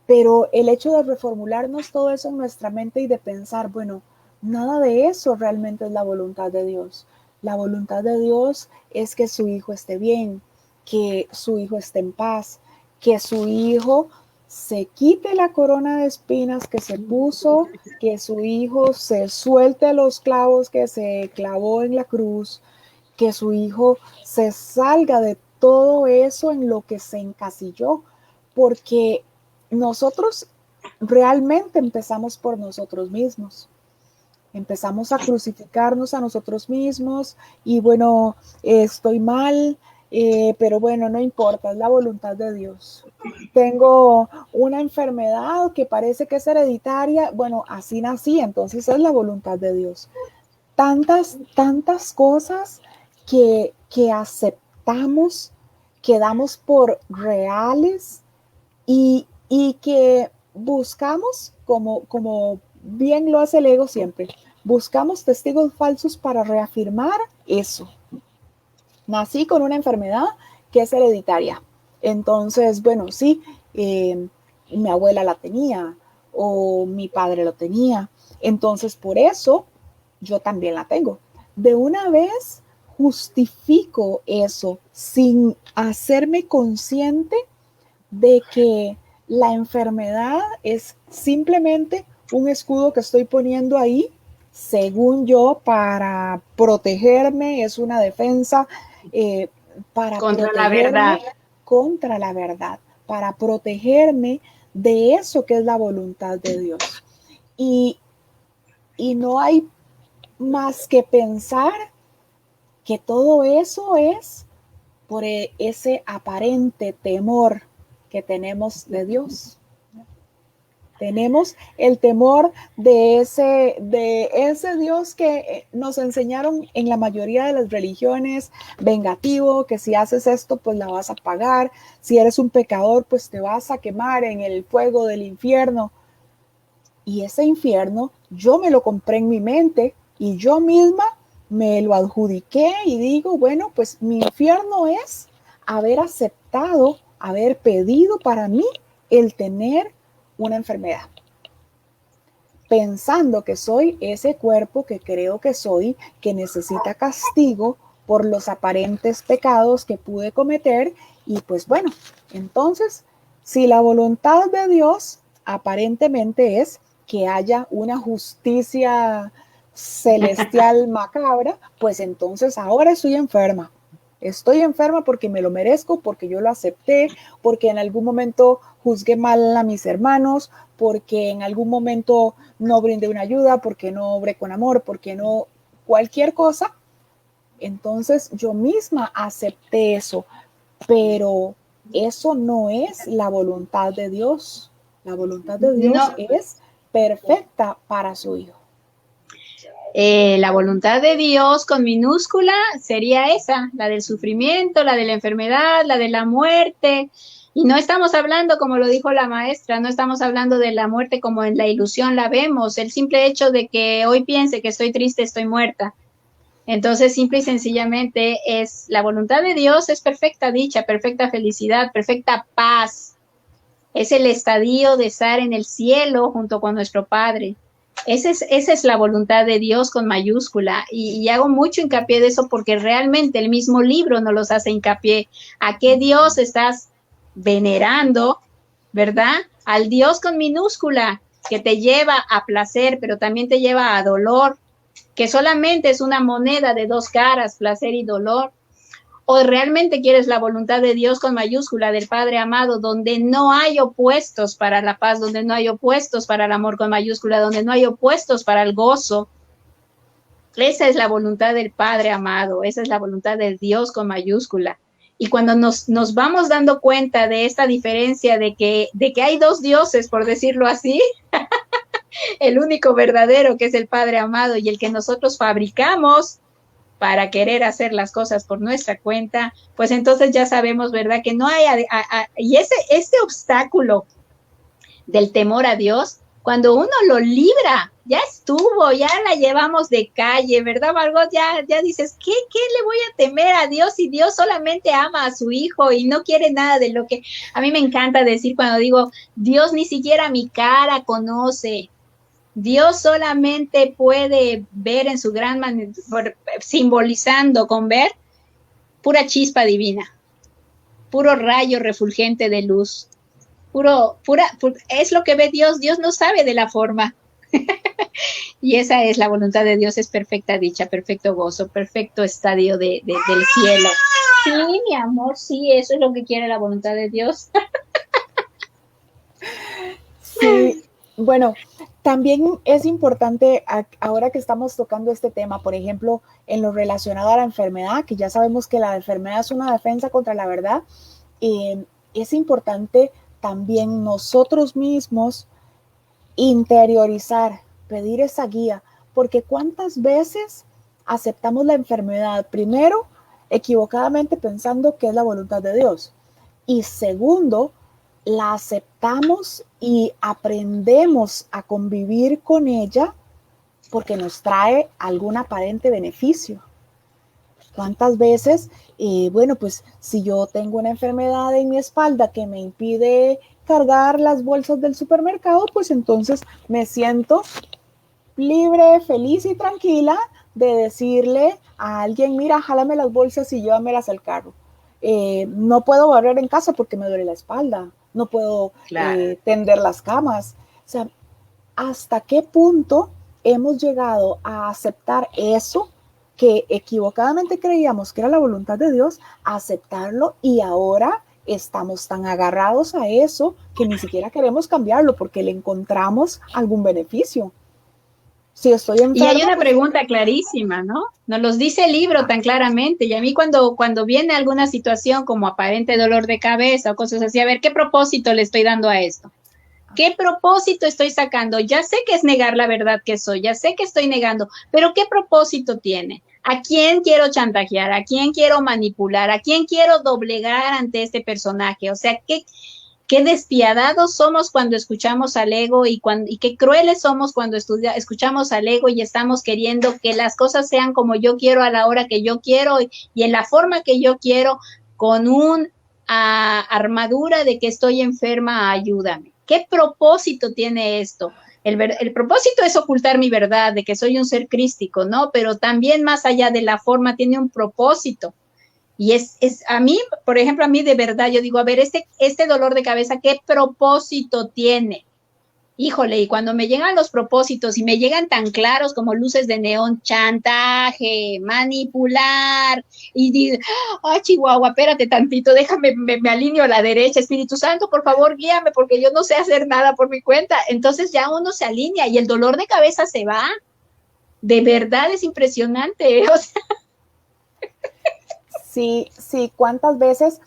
Pero el hecho de reformularnos todo eso en nuestra mente y de pensar, bueno, nada de eso realmente es la voluntad de Dios. La voluntad de Dios es que su hijo esté bien, que su hijo esté en paz, que su hijo se quite la corona de espinas que se puso, que su hijo se suelte los clavos que se clavó en la cruz, que su hijo se salga de todo eso en lo que se encasilló, porque nosotros realmente empezamos por nosotros mismos. Empezamos a crucificarnos a nosotros mismos y bueno, estoy mal, pero bueno, no importa, es la voluntad de Dios. Tengo una enfermedad que parece que es hereditaria, bueno, así nací, entonces es la voluntad de Dios. Tantas cosas que aceptamos, que damos por reales y que buscamos, como bien lo hace el ego siempre, buscamos testigos falsos para reafirmar eso. Nací con una enfermedad que es hereditaria. Entonces, bueno, sí, mi abuela la tenía o mi padre lo tenía. Entonces, por eso yo también la tengo. De una vez justifico eso sin hacerme consciente de que la enfermedad es simplemente un escudo que estoy poniendo ahí, según yo, para protegerme, es una defensa para Contra la protegerme verdad. contra la verdad, para protegerme de eso que es la voluntad de Dios. Y no hay más que pensar que todo eso es por ese aparente temor que tenemos de Dios. Tenemos el temor de ese Dios que nos enseñaron en la mayoría de las religiones, vengativo, que si haces esto, pues la vas a pagar. Si eres un pecador, pues te vas a quemar en el fuego del infierno. Y ese infierno yo me lo compré en mi mente y yo misma me lo adjudiqué y digo, bueno, pues mi infierno es haber aceptado, haber pedido para mí el tener una enfermedad, pensando que soy ese cuerpo que creo que soy, que necesita castigo por los aparentes pecados que pude cometer. Y pues bueno, entonces, si la voluntad de Dios aparentemente es que haya una justicia celestial macabra, pues entonces ahora estoy enferma. Estoy enferma porque me lo merezco, porque yo lo acepté, porque en algún momento juzgué mal a mis hermanos, porque en algún momento no brindé una ayuda, porque no obré con amor, porque no cualquier cosa. Entonces yo misma acepté eso, pero eso no es la voluntad de Dios. La voluntad de Dios No, es perfecta para su Hijo. La voluntad de Dios con minúscula sería esa, la del sufrimiento, la de la enfermedad, la de la muerte. Y no estamos hablando, como lo dijo la maestra, no estamos hablando de la muerte como en la ilusión la vemos, el simple hecho de que hoy piense que estoy triste, estoy muerta. Entonces, simple y sencillamente es la voluntad de Dios, es perfecta dicha, perfecta felicidad, perfecta paz. Es el estadio de estar en el cielo junto con nuestro Padre. Esa es la voluntad de Dios con mayúscula y hago mucho hincapié de eso porque realmente el mismo libro nos los hace hincapié. ¿A qué Dios estás venerando, verdad? Al Dios con minúscula que te lleva a placer, pero también te lleva a dolor, que solamente es una moneda de dos caras, placer y dolor. ¿O realmente quieres la voluntad de Dios con mayúscula, del Padre amado, donde no hay opuestos para la paz, donde no hay opuestos para el amor con mayúscula, donde no hay opuestos para el gozo? Esa es la voluntad del Padre amado, esa es la voluntad de Dios con mayúscula. Y cuando nos vamos dando cuenta de esta diferencia de que hay dos dioses, por decirlo así, el único verdadero que es el Padre amado y el que nosotros fabricamos para querer hacer las cosas por nuestra cuenta, pues entonces ya sabemos, ¿verdad? Que no hay, y este obstáculo del temor a Dios, cuando uno lo libra, ya estuvo, ya la llevamos de calle, ¿verdad, Margot? Ya dices, ¿qué le voy a temer a Dios si Dios solamente ama a su hijo y no quiere nada de lo que... A mí me encanta decir cuando digo, Dios ni siquiera mi cara conoce. Dios solamente puede ver en su gran manera, simbolizando con ver, pura chispa divina, puro rayo refulgente de luz, es lo que ve Dios. Dios no sabe de la forma. Y esa es la voluntad de Dios, es perfecta dicha, perfecto gozo, perfecto estadio del cielo. Sí, mi amor, sí, eso es lo que quiere la voluntad de Dios. Sí, Bueno, también es importante, ahora que estamos tocando este tema, por ejemplo, en lo relacionado a la enfermedad, que ya sabemos que la enfermedad es una defensa contra la verdad, es importante también nosotros mismos interiorizar, pedir esa guía, porque cuántas veces aceptamos la enfermedad, primero, equivocadamente pensando que es la voluntad de Dios, y segundo, la aceptamos y aprendemos a convivir con ella porque nos trae algún aparente beneficio. ¿Cuántas veces, bueno, pues si yo tengo una enfermedad en mi espalda que me impide cargar las bolsas del supermercado, pues entonces me siento libre, feliz y tranquila de decirle a alguien, mira, jálame las bolsas y llévamelas al carro. No puedo barrer en casa porque me duele la espalda, no puedo tender las camas. O sea, ¿hasta qué punto hemos llegado a aceptar eso que equivocadamente creíamos que era la voluntad de Dios, a aceptarlo y ahora estamos tan agarrados a eso que ni siquiera queremos cambiarlo porque le encontramos algún beneficio? Si estoy enferma, y hay una pues, pregunta clarísima, ¿no? Nos los dice el libro tan claramente. Y a mí cuando viene alguna situación como aparente dolor de cabeza o cosas así, a ver, ¿qué propósito le estoy dando a esto? ¿Qué propósito estoy sacando? Ya sé que es negar la verdad que soy, ya sé que estoy negando, pero ¿qué propósito tiene? ¿A quién quiero chantajear? ¿A quién quiero manipular? ¿A quién quiero doblegar ante este personaje? O sea, qué despiadados somos cuando escuchamos al ego y qué crueles somos cuando escuchamos al ego y estamos queriendo que las cosas sean como yo quiero a la hora que yo quiero y en la forma que yo quiero con un armadura de que estoy enferma, ayúdame. ¿Qué propósito tiene esto? El propósito es ocultar mi verdad, de que soy un ser crístico, ¿no? Pero también más allá de la forma tiene un propósito. Y a mí, por ejemplo, a mí de verdad, yo digo, a ver, este dolor de cabeza, ¿qué propósito tiene? Híjole, y cuando me llegan los propósitos y me llegan tan claros como luces de neón, chantaje, manipular, y digo, ah, Chihuahua, espérate tantito, déjame, me alineo a la derecha, Espíritu Santo, por favor, guíame, porque yo no sé hacer nada por mi cuenta. Entonces ya uno se alinea y el dolor de cabeza se va. De verdad es impresionante. O sea, sí, sí, cuántas veces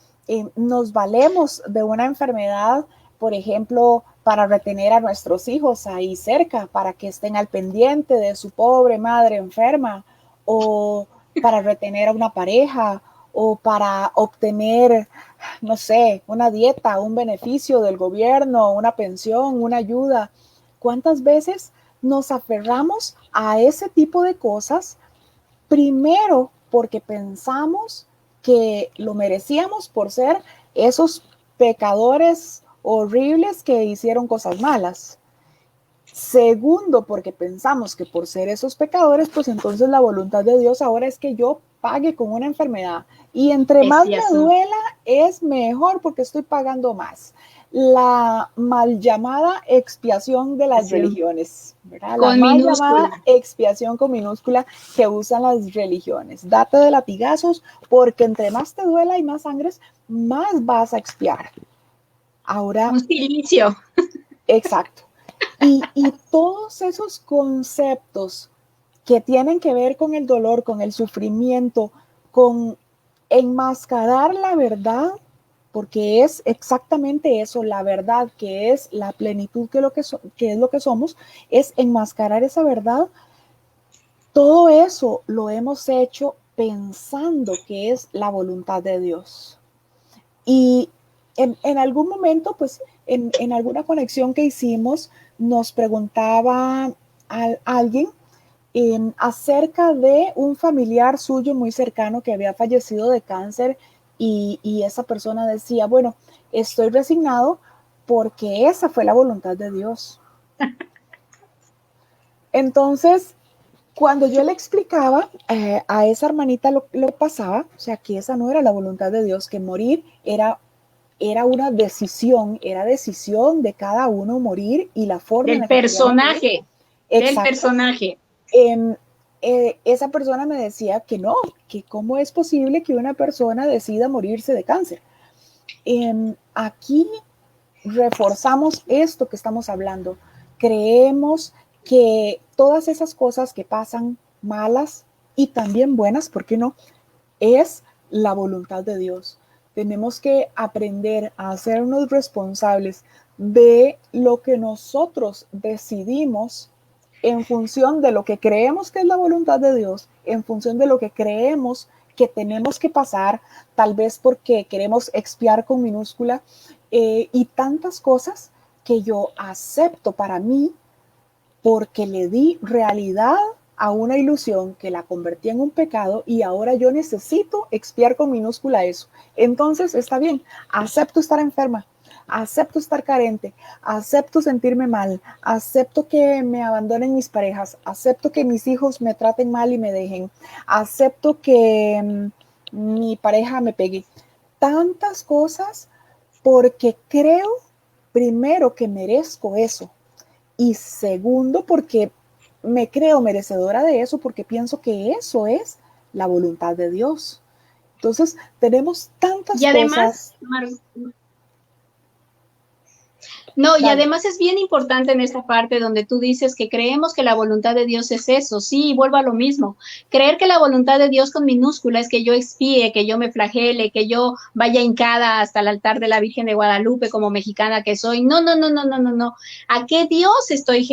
nos valemos de una enfermedad, por ejemplo, para retener a nuestros hijos ahí cerca, para que estén al pendiente de su pobre madre enferma, o para retener a una pareja, o para obtener, no sé, una dieta, un beneficio del gobierno, una pensión, una ayuda. ¿Cuántas veces nos aferramos a ese tipo de cosas? Primero, porque pensamos que lo merecíamos por ser esos pecadores horribles que hicieron cosas malas. Segundo, porque pensamos que por ser esos pecadores, pues entonces la voluntad de Dios ahora es que yo pague con una enfermedad. Y entre más me duela, es mejor porque estoy pagando más. La mal llamada expiación de las religiones, ¿verdad? La mal llamada expiación con minúscula que usan las religiones. Date de latigazos porque entre más te duela y más sangres, más vas a expiar. Ahora. Un silicio. Exacto. Y todos esos conceptos que tienen que ver con el dolor, con el sufrimiento, con enmascarar la verdad, porque es exactamente eso, la verdad, que es la plenitud que es lo que somos, es enmascarar esa verdad. Todo eso lo hemos hecho pensando que es la voluntad de Dios. Y en algún momento, pues en alguna conexión que hicimos, nos preguntaba a alguien acerca de un familiar suyo muy cercano que había fallecido de cáncer y esa persona decía, bueno, estoy resignado porque esa fue la voluntad de Dios. Entonces, cuando yo le explicaba a esa hermanita lo pasaba, o sea, que esa no era la voluntad de Dios, que morir era una decisión, era decisión de cada uno morir y la forma del en la personaje, del personaje. Esa persona me decía que no, que cómo es posible que una persona decida morirse de cáncer. Aquí reforzamos esto que estamos hablando, creemos que todas esas cosas que pasan malas y también buenas, ¿por qué no? Es la voluntad de Dios. Tenemos que aprender a hacernos responsables de lo que nosotros decidimos en función de lo que creemos que es la voluntad de Dios, en función de lo que creemos que tenemos que pasar, tal vez porque queremos expiar con minúscula, y tantas cosas que yo acepto para mí porque le di realidad a una ilusión que la convertí en un pecado y ahora yo necesito expiar con minúscula eso. Entonces está bien, acepto estar enferma, acepto estar carente, acepto sentirme mal, acepto que me abandonen mis parejas, acepto que mis hijos me traten mal y me dejen, acepto que mi pareja me pegue. Tantas cosas porque creo, primero, que merezco eso y segundo, porque me creo merecedora de eso, porque pienso que eso es la voluntad de Dios. Entonces, tenemos tantas y además, cosas. No, y además es bien importante en esta parte donde tú dices que creemos que la voluntad de Dios es eso. Sí, vuelvo a lo mismo. Creer que la voluntad de Dios con minúscula es que yo expíe, que yo me flagele, que yo vaya hincada hasta el altar de la Virgen de Guadalupe como mexicana que soy. No, no, no, no, no, no, no. ¿A qué Dios estoy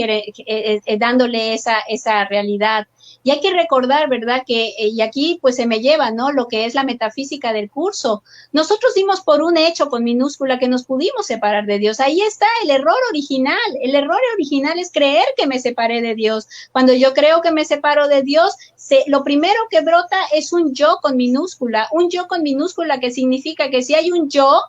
dándole esa realidad? Y hay que recordar, ¿verdad? Que, y aquí pues se me lleva, ¿no? Lo que es la metafísica del curso. Nosotros dimos por un hecho con minúscula que nos pudimos separar de Dios. Ahí está el error original. El error original es creer que me separé de Dios. Cuando yo creo que me separo de Dios, lo primero que brota es un yo con minúscula. Un yo con minúscula que significa que si hay un yo,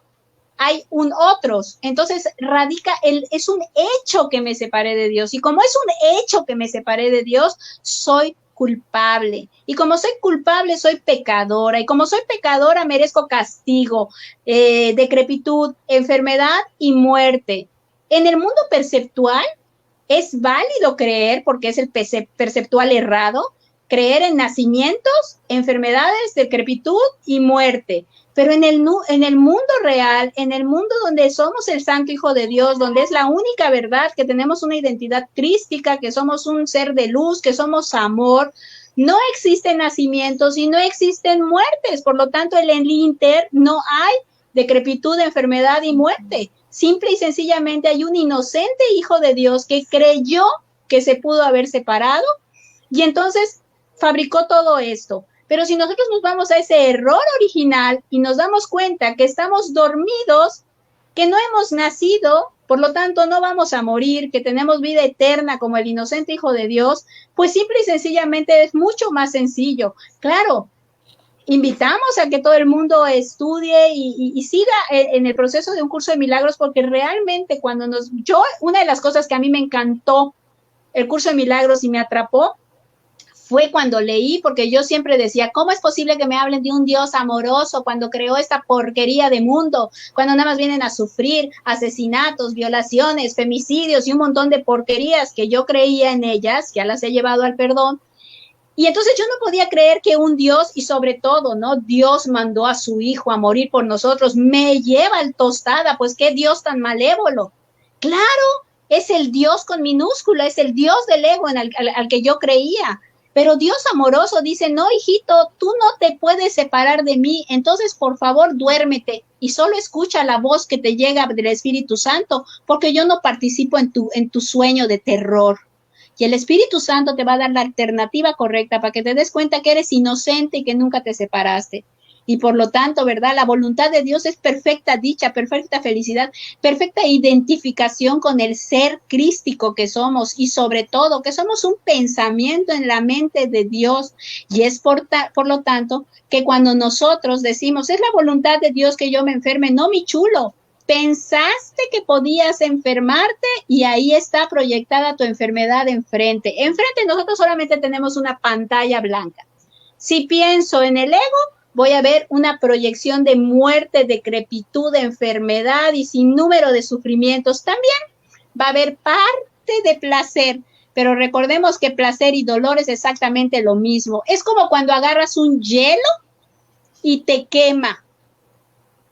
hay un otros. Entonces radica, es un hecho que me separé de Dios. Y como es un hecho que me separé de Dios, soy culpable. Y como soy culpable, soy pecadora. Y como soy pecadora, merezco castigo, decrepitud, enfermedad y muerte. En el mundo perceptual es válido creer, porque es el perceptual errado, creer en nacimientos, enfermedades, decrepitud y muerte. Pero en el mundo real, en el mundo donde somos el Santo Hijo de Dios, donde es la única verdad, que tenemos una identidad crística, que somos un ser de luz, que somos amor, no existen nacimientos y no existen muertes. Por lo tanto, en el inter no hay decrepitud, enfermedad y muerte. Simple y sencillamente hay un inocente Hijo de Dios que creyó que se pudo haber separado y entonces fabricó todo esto. Pero si nosotros nos vamos a ese error original y nos damos cuenta que estamos dormidos, que no hemos nacido, por lo tanto no vamos a morir, que tenemos vida eterna como el inocente Hijo de Dios, pues simple y sencillamente es mucho más sencillo. Claro, invitamos a que todo el mundo estudie y siga en el proceso de un curso de milagros, porque realmente una de las cosas que a mí me encantó el curso de milagros y me atrapó, fue cuando leí, porque yo siempre decía, ¿cómo es posible que me hablen de un Dios amoroso cuando creó esta porquería de mundo? Cuando nada más vienen a sufrir asesinatos, violaciones, femicidios y un montón de porquerías que yo creía en ellas, ya las he llevado al perdón. Y entonces yo no podía creer que un Dios, y sobre todo, ¿no? Dios mandó a su Hijo a morir por nosotros. Me lleva al tostada, pues qué Dios tan malévolo. Claro, es el Dios con minúscula, es el Dios del ego al que yo creía. Pero Dios amoroso dice, no, hijito, tú no te puedes separar de mí, entonces por favor duérmete y solo escucha la voz que te llega del Espíritu Santo, porque yo no participo en tu sueño de terror. Y el Espíritu Santo te va a dar la alternativa correcta para que te des cuenta que eres inocente y que nunca te separaste. Y por lo tanto, ¿verdad? La voluntad de Dios es perfecta dicha, perfecta felicidad, perfecta identificación con el ser crístico que somos y sobre todo que somos un pensamiento en la mente de Dios. Y es por lo tanto que cuando nosotros decimos, es la voluntad de Dios que yo me enferme, no, mi chulo, pensaste que podías enfermarte y ahí está proyectada tu enfermedad enfrente. Enfrente nosotros solamente tenemos una pantalla blanca. Si pienso en el ego, voy a ver una proyección de muerte, decrepitud, de enfermedad y sin número de sufrimientos. También va a haber parte de placer, pero recordemos que placer y dolor es exactamente lo mismo. Es como cuando agarras un hielo y te quema.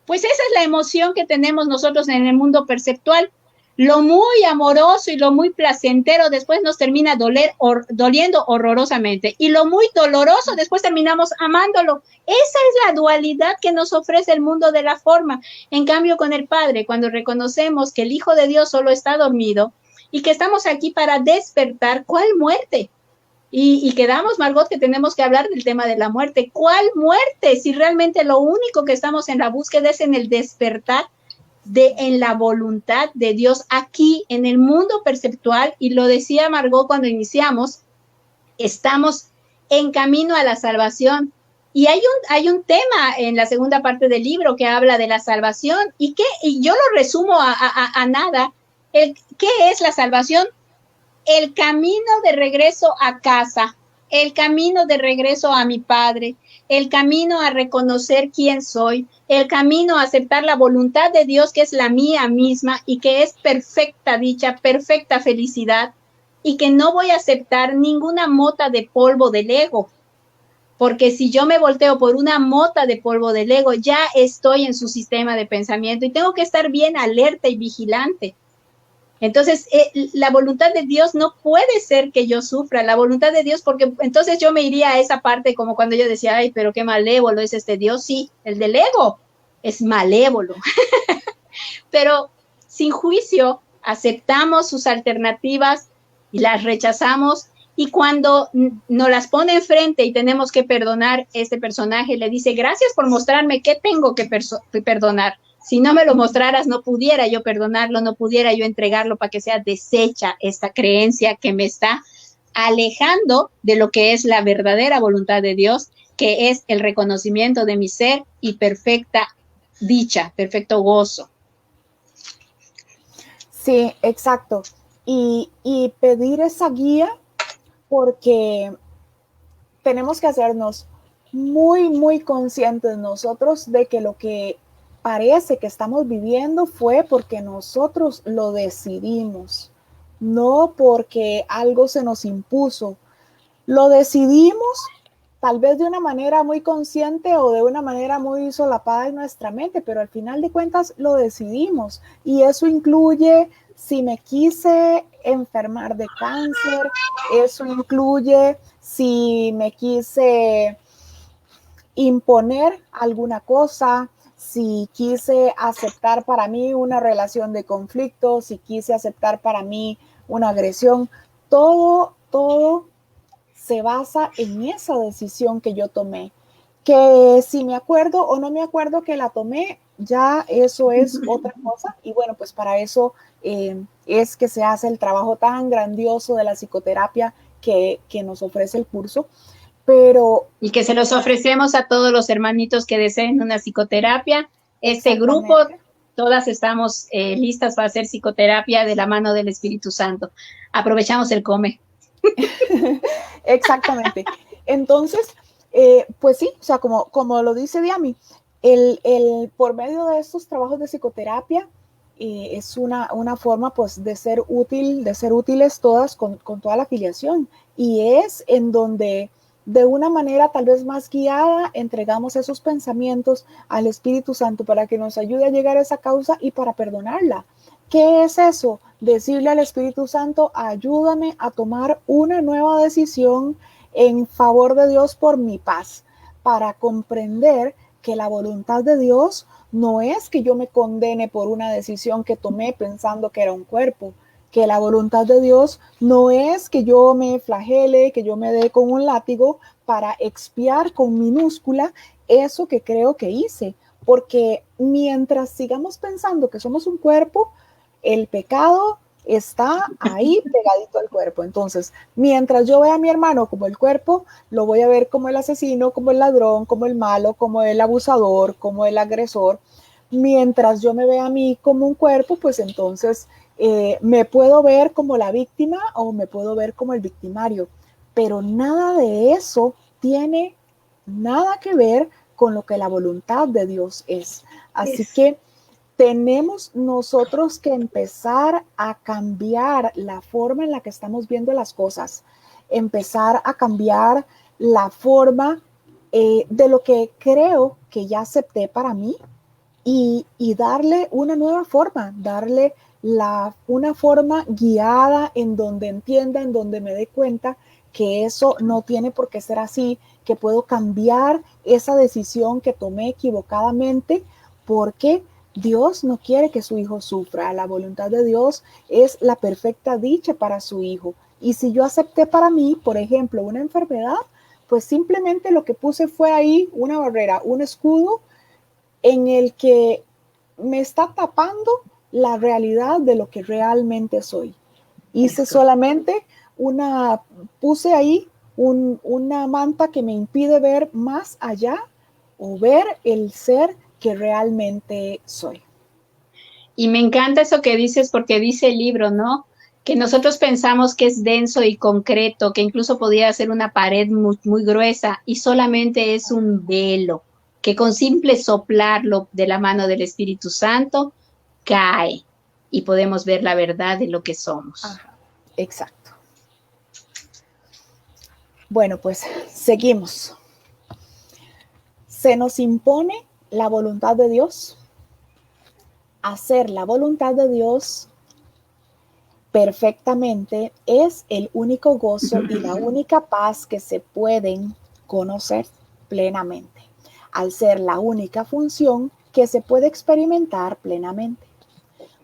Pues esa es la emoción que tenemos nosotros en el mundo perceptual. Lo muy amoroso y lo muy placentero después nos termina doliendo horrorosamente. Y lo muy doloroso después terminamos amándolo. Esa es la dualidad que nos ofrece el mundo de la forma. En cambio, con el Padre, cuando reconocemos que el Hijo de Dios solo está dormido y que estamos aquí para despertar, ¿cuál muerte? Y quedamos, Margot, que tenemos que hablar del tema de la muerte. ¿Cuál muerte? Si realmente lo único que estamos en la búsqueda es en el despertar en la voluntad de Dios aquí en el mundo perceptual, y lo decía Margot cuando iniciamos, estamos en camino a la salvación. Y hay un tema en la segunda parte del libro que habla de la salvación y yo lo resumo a nada. ¿Qué es la salvación? El camino de regreso a casa, el camino de regreso a mi Padre, el camino a reconocer quién soy, el camino a aceptar la voluntad de Dios, que es la mía misma y que es perfecta dicha, perfecta felicidad, y que no voy a aceptar ninguna mota de polvo del ego, porque si yo me volteo por una mota de polvo del ego, ya estoy en su sistema de pensamiento y tengo que estar bien alerta y vigilante. Entonces, la voluntad de Dios no puede ser que yo sufra, la voluntad de Dios, porque entonces yo me iría a esa parte como cuando yo decía, ay, pero qué malévolo es este Dios. Sí, el del ego es malévolo, pero sin juicio aceptamos sus alternativas y las rechazamos, y cuando nos las pone enfrente y tenemos que perdonar, este personaje le dice, gracias por mostrarme qué tengo que perdonar. Si no me lo mostraras, no pudiera yo perdonarlo, no pudiera yo entregarlo para que sea deshecha esta creencia que me está alejando de lo que es la verdadera voluntad de Dios, que es el reconocimiento de mi ser y perfecta dicha, perfecto gozo. Sí, exacto. Y pedir esa guía, porque tenemos que hacernos muy, muy conscientes nosotros de que lo que parece que estamos viviendo fue porque nosotros lo decidimos, no porque algo se nos impuso. Lo decidimos tal vez de una manera muy consciente o de una manera muy solapada en nuestra mente, pero al final de cuentas lo decidimos, y eso incluye si me quise enfermar de cáncer, eso incluye si me quise imponer alguna cosa, si quise aceptar para mí una relación de conflicto, si quise aceptar para mí una agresión. Todo se basa en esa decisión que yo tomé. Que si me acuerdo o no me acuerdo que la tomé, ya eso es otra cosa. Y bueno, pues para eso es que se hace el trabajo tan grandioso de la psicoterapia que nos ofrece el curso. Pero, y que se los ofrecemos a todos los hermanitos que deseen una psicoterapia. Este grupo, todas estamos listas para hacer psicoterapia de la mano del Espíritu Santo. Aprovechamos el come. Exactamente. Entonces, pues sí, o sea, como lo dice Diami, por medio de estos trabajos de psicoterapia, es una forma pues de ser útiles todas con toda la afiliación, y es en donde de una manera tal vez más guiada entregamos esos pensamientos al Espíritu Santo para que nos ayude a llegar a esa causa y para perdonarla. ¿Qué es eso? Decirle al Espíritu Santo, ayúdame a tomar una nueva decisión en favor de Dios por mi paz, para comprender que la voluntad de Dios no es que yo me condene por una decisión que tomé pensando que era un cuerpo, que la voluntad de Dios no es que yo me flagele, que yo me dé con un látigo para expiar con minúscula eso que creo que hice, porque mientras sigamos pensando que somos un cuerpo, el pecado está ahí pegadito al cuerpo. Entonces, mientras yo vea a mi hermano como el cuerpo, lo voy a ver como el asesino, como el ladrón, como el malo, como el abusador, como el agresor. Mientras yo me vea a mí como un cuerpo, pues entonces me puedo ver como la víctima o me puedo ver como el victimario. Pero nada de eso tiene nada que ver con lo que la voluntad de Dios es. Así que tenemos nosotros que empezar a cambiar la forma en la que estamos viendo las cosas, empezar a cambiar la forma de lo que creo que ya acepté para mí, y darle una nueva forma, darle una forma guiada en donde entienda, en donde me dé cuenta que eso no tiene por qué ser así, que puedo cambiar esa decisión que tomé equivocadamente, porque Dios no quiere que su hijo sufra. La voluntad de Dios es la perfecta dicha para su hijo. Y si yo acepté para mí, por ejemplo, una enfermedad, pues simplemente lo que puse fue ahí una barrera, un escudo en el que me está tapando la realidad de lo que realmente soy. Hice solamente puse ahí una manta que me impide ver más allá o ver el ser que realmente soy. Y me encanta eso que dices porque dice el libro, ¿no? Que nosotros pensamos que es denso y concreto, que incluso podría ser una pared muy, muy gruesa y solamente es un velo, que con simple soplarlo de la mano del Espíritu Santo cae y podemos ver la verdad de lo que somos. Ajá, exacto. Bueno, pues seguimos. Se nos impone la voluntad de Dios. Hacer la voluntad de Dios perfectamente es el único gozo y la única paz que se pueden conocer plenamente, al ser la única función que se puede experimentar plenamente.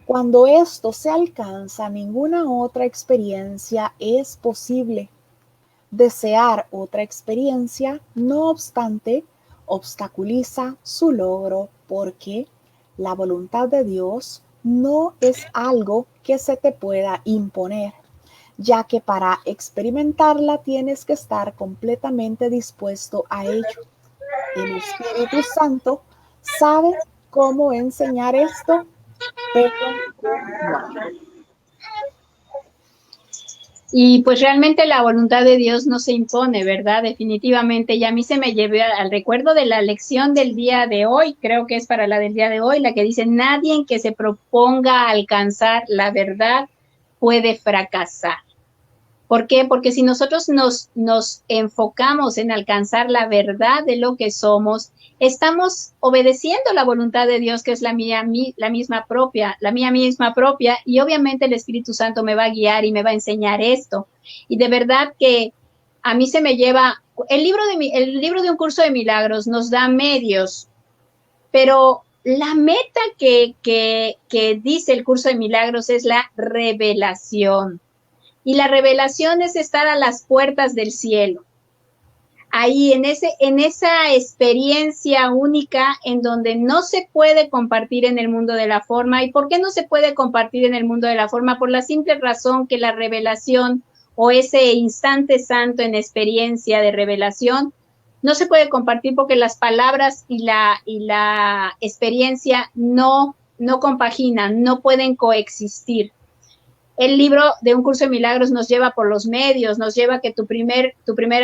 Cuando esto se alcanza, ninguna otra experiencia es posible. Desear otra experiencia, no obstante, obstaculiza su logro porque la voluntad de Dios no es algo que se te pueda imponer, ya que para experimentarla tienes que estar completamente dispuesto a ello. El Espíritu Santo sabe cómo enseñar esto, pero no. Y pues realmente la voluntad de Dios no se impone, ¿verdad? Definitivamente. Y a mí se me llevó al recuerdo de la lección del día de hoy, creo que es para la del día de hoy, la que dice, nadie que se proponga alcanzar la verdad puede fracasar. ¿Por qué? Porque si nosotros nos enfocamos en alcanzar la verdad de lo que somos, estamos obedeciendo la voluntad de Dios, que es la mía misma propia, y obviamente el Espíritu Santo me va a guiar y me va a enseñar esto. Y de verdad que a mí se me lleva, el libro de un curso de milagros nos da medios, pero la meta que dice el curso de milagros es la revelación. Y la revelación es estar a las puertas del cielo. Ahí, en esa experiencia única en donde no se puede compartir en el mundo de la forma. ¿Y por qué no se puede compartir en el mundo de la forma? Por la simple razón que la revelación o ese instante santo en experiencia de revelación no se puede compartir porque las palabras y la experiencia no compaginan, no pueden coexistir. El libro de un curso de milagros nos lleva por los medios, nos lleva que tu primera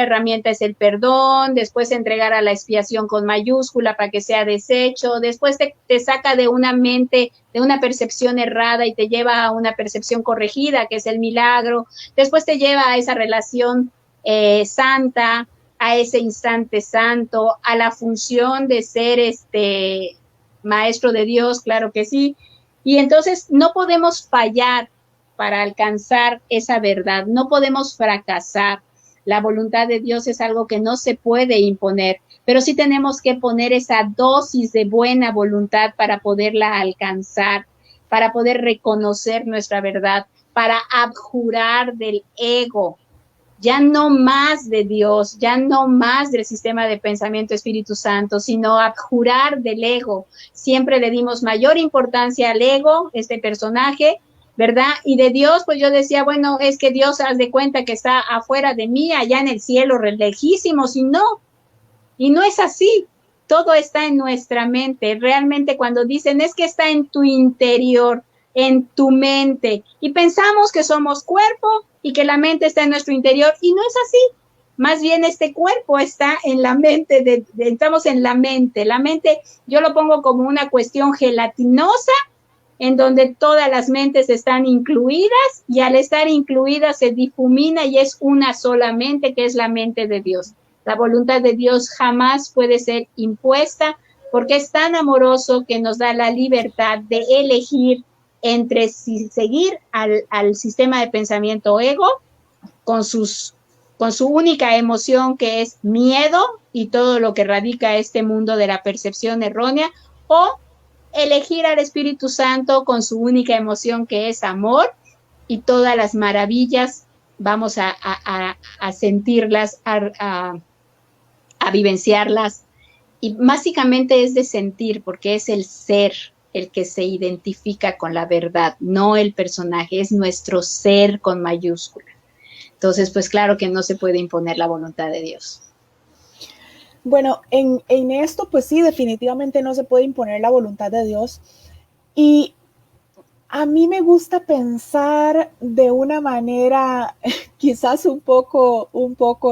herramienta es el perdón, después entregar a la expiación con mayúscula para que sea deshecho, después te saca de una mente, de una percepción errada y te lleva a una percepción corregida, que es el milagro, después te lleva a esa relación santa, a ese instante santo, a la función de ser maestro de Dios, claro que sí, y entonces no podemos fallar para alcanzar esa verdad. No podemos fracasar. La voluntad de Dios es algo que no se puede imponer, pero sí tenemos que poner esa dosis de buena voluntad para poderla alcanzar, para poder reconocer nuestra verdad, para abjurar del ego, ya no más de Dios, ya no más del sistema de pensamiento Espíritu Santo, sino abjurar del ego. Siempre le dimos mayor importancia al ego, este personaje, ¿verdad? Y de Dios, pues yo decía, bueno, es que Dios, haz de cuenta que está afuera de mí, allá en el cielo, lejísimos, y no es así. Todo está en nuestra mente. Realmente cuando dicen es que está en tu interior, en tu mente, y pensamos que somos cuerpo y que la mente está en nuestro interior, y no es así. Más bien este cuerpo está en la mente, estamos en la mente. La mente yo lo pongo como una cuestión gelatinosa, en donde todas las mentes están incluidas y al estar incluidas se difumina y es una sola mente, que es la mente de Dios. La voluntad de Dios jamás puede ser impuesta porque es tan amoroso que nos da la libertad de elegir entre si seguir al sistema de pensamiento ego con su única emoción, que es miedo y todo lo que radica este mundo de la percepción errónea, o elegir al Espíritu Santo con su única emoción, que es amor, y todas las maravillas vamos a sentirlas, a vivenciarlas. Y básicamente es de sentir, porque es el ser el que se identifica con la verdad, no el personaje, es nuestro ser con mayúscula. Entonces, pues claro que no se puede imponer la voluntad de Dios. Bueno, en esto, pues sí, definitivamente no se puede imponer la voluntad de Dios. Y a mí me gusta pensar de una manera quizás un poco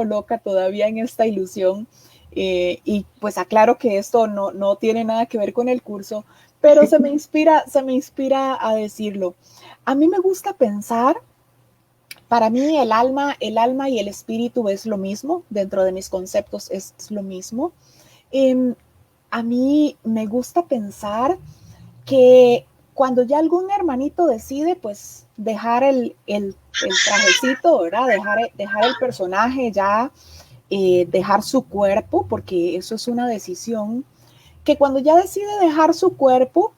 loca todavía en esta ilusión. Y pues aclaro que esto no tiene nada que ver con el curso, pero se me inspira a decirlo. A mí me gusta pensar, para mí el alma y el espíritu es lo mismo, dentro de mis conceptos es lo mismo. A mí me gusta pensar que cuando ya algún hermanito decide pues dejar el trajecito, ¿verdad? Dejar el personaje ya, dejar su cuerpo, porque eso es una decisión, que cuando ya decide dejar su cuerpo,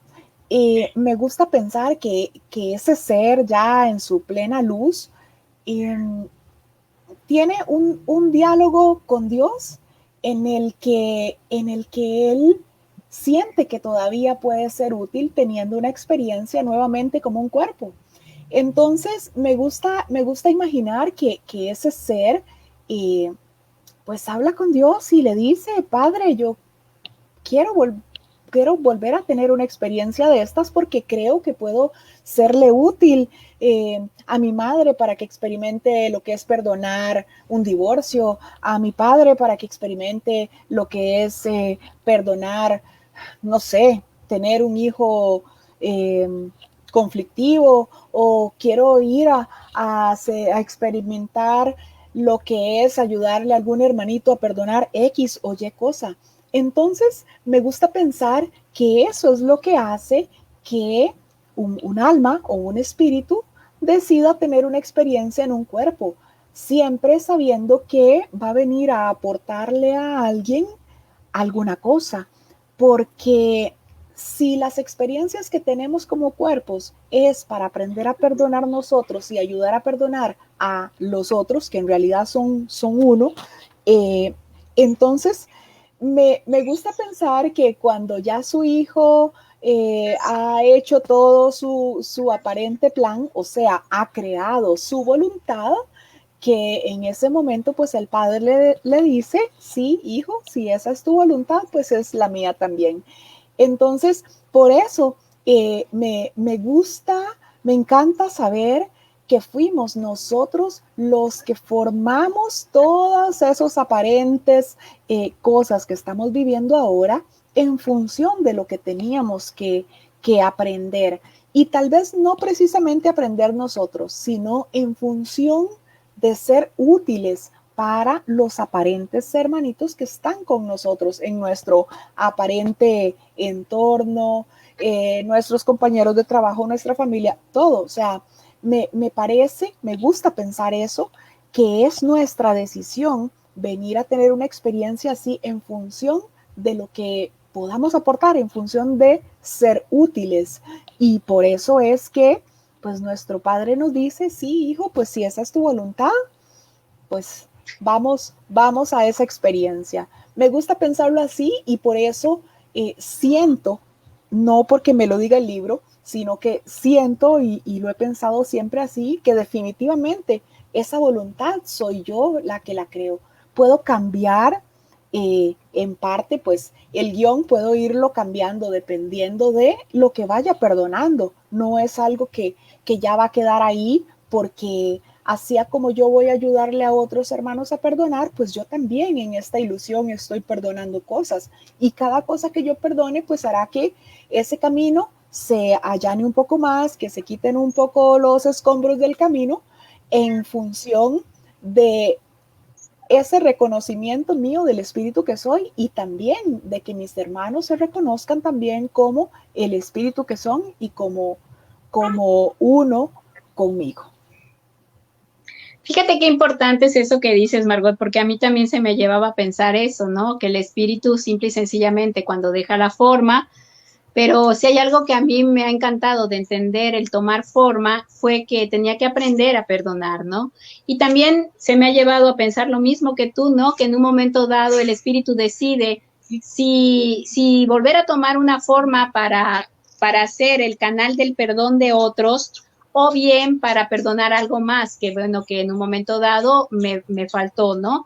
me gusta pensar que ese ser ya en su plena luz tiene un diálogo con Dios en el que él siente que todavía puede ser útil teniendo una experiencia nuevamente como un cuerpo. Entonces me gusta imaginar que ese ser pues habla con Dios y le dice: Padre, yo quiero volver a tener una experiencia de estas porque creo que puedo serle útil a mi madre para que experimente lo que es perdonar un divorcio, a mi padre para que experimente lo que es perdonar, no sé, tener un hijo conflictivo, o quiero ir a experimentar lo que es ayudarle a algún hermanito a perdonar X o Y cosa. Entonces, me gusta pensar que eso es lo que hace que un alma o un espíritu decida tener una experiencia en un cuerpo, siempre sabiendo que va a venir a aportarle a alguien alguna cosa, porque si las experiencias que tenemos como cuerpos es para aprender a perdonar nosotros y ayudar a perdonar a los otros, que en realidad son uno, entonces me gusta pensar que cuando ya su hijo ha hecho todo su aparente plan, o sea, ha creado su voluntad, que en ese momento pues el padre le dice: sí, hijo, si esa es tu voluntad, pues es la mía también. Entonces, por eso me gusta, me encanta saber que fuimos nosotros los que formamos todas esas aparentes cosas que estamos viviendo ahora en función de lo que teníamos que aprender. Y tal vez no precisamente aprender nosotros, sino en función de ser útiles para los aparentes hermanitos que están con nosotros en nuestro aparente entorno, nuestros compañeros de trabajo, nuestra familia, todo. O sea, me parece, me gusta pensar eso, que es nuestra decisión venir a tener una experiencia así en función de lo que podamos aportar, en función de ser útiles. Y por eso es que pues nuestro Padre nos dice: sí, hijo, pues si esa es tu voluntad, pues vamos a esa experiencia. Me gusta pensarlo así, y por eso siento, no porque me lo diga el libro, sino que siento, y lo he pensado siempre así, que definitivamente esa voluntad soy yo la que la creo. Puedo cambiar en parte, pues el guión puedo irlo cambiando dependiendo de lo que vaya perdonando. No es algo que ya va a quedar ahí, porque así como yo voy a ayudarle a otros hermanos a perdonar, pues yo también en esta ilusión estoy perdonando cosas, y cada cosa que yo perdone pues hará que ese camino se allane un poco más, que se quiten un poco los escombros del camino, en función de ese reconocimiento mío del espíritu que soy, y también de que mis hermanos se reconozcan también como el espíritu que son y como como uno conmigo. Fíjate qué importante es eso que dices, Margot, porque a mí también se me llevaba a pensar eso, ¿no? Que el espíritu simple y sencillamente cuando deja la forma, pero si hay algo que a mí me ha encantado de entender el tomar forma, fue que tenía que aprender a perdonar, ¿no? Y también se me ha llevado a pensar lo mismo que tú, ¿no? Que en un momento dado el espíritu decide si volver a tomar una forma para ser el canal del perdón de otros, o bien para perdonar algo más, que bueno, que en un momento dado me faltó, ¿no?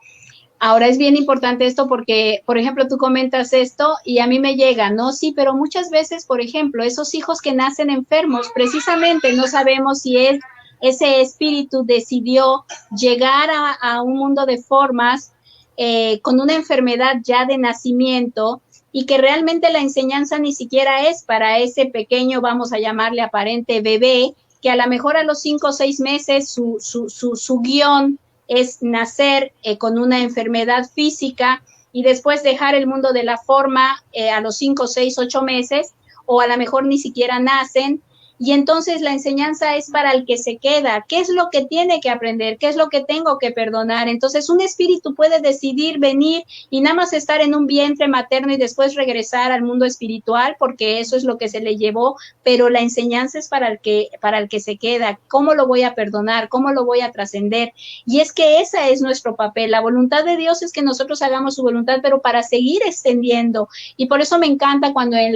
Ahora es bien importante esto porque, por ejemplo, tú comentas esto y a mí me llega, ¿no? Sí, pero muchas veces, por ejemplo, esos hijos que nacen enfermos, precisamente no sabemos si ese espíritu decidió llegar a un mundo de formas con una enfermedad ya de nacimiento y que realmente la enseñanza ni siquiera es para ese pequeño, vamos a llamarle aparente bebé, que a lo mejor a los 5 o 6 meses su guión es nacer con una enfermedad física y después dejar el mundo de la forma a los 5, 6, 8 meses, o a lo mejor ni siquiera nacen. Y entonces la enseñanza es para el que se queda. ¿Qué es lo que tiene que aprender? ¿Qué es lo que tengo que perdonar? Entonces un espíritu puede decidir venir y nada más estar en un vientre materno y después regresar al mundo espiritual, porque eso es lo que se le llevó, pero la enseñanza es para el que se queda. ¿Cómo lo voy a perdonar? ¿Cómo lo voy a trascender? Y es que ese es nuestro papel. La voluntad de Dios es que nosotros hagamos su voluntad, pero para seguir extendiendo. Y por eso me encanta cuando en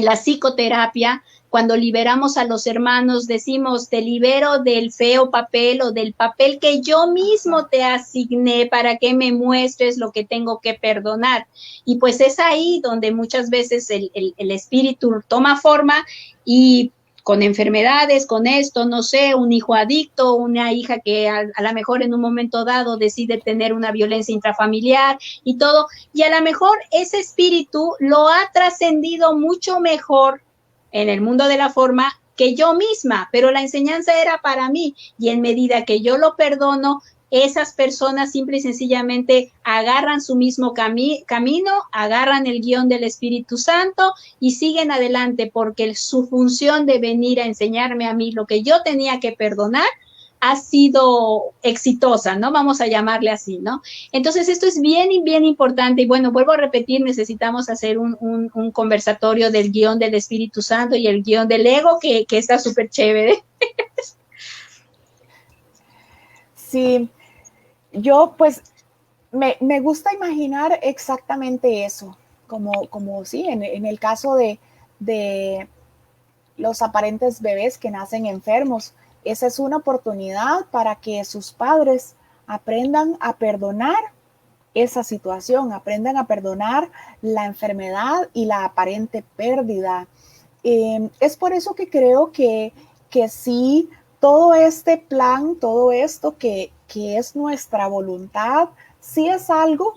la psicoterapia, cuando liberamos a los hermanos, decimos, te libero del feo papel o del papel que yo mismo te asigné para que me muestres lo que tengo que perdonar. Y pues es ahí donde muchas veces el espíritu toma forma y con enfermedades, con esto, no sé, un hijo adicto, una hija que a lo mejor en un momento dado decide tener una violencia intrafamiliar y todo, y a lo mejor ese espíritu lo ha trascendido mucho mejor en el mundo de la forma que yo misma, pero la enseñanza era para mí, y en medida que yo lo perdono, esas personas simple y sencillamente agarran su mismo camino, agarran el guión del Espíritu Santo y siguen adelante, porque su función de venir a enseñarme a mí lo que yo tenía que perdonar ha sido exitosa, ¿no? Vamos a llamarle así, ¿no? Entonces esto es bien y bien importante, y bueno, vuelvo a repetir, necesitamos hacer un conversatorio del guión del Espíritu Santo y el guión del ego, que está súper chévere. Sí, yo pues me gusta imaginar exactamente eso, como sí, en el caso de los aparentes bebés que nacen enfermos. Esa es una oportunidad para que sus padres aprendan a perdonar esa situación, aprendan a perdonar la enfermedad y la aparente pérdida. Es por eso que creo que sí, todo este plan, todo esto que es nuestra voluntad, sí es algo,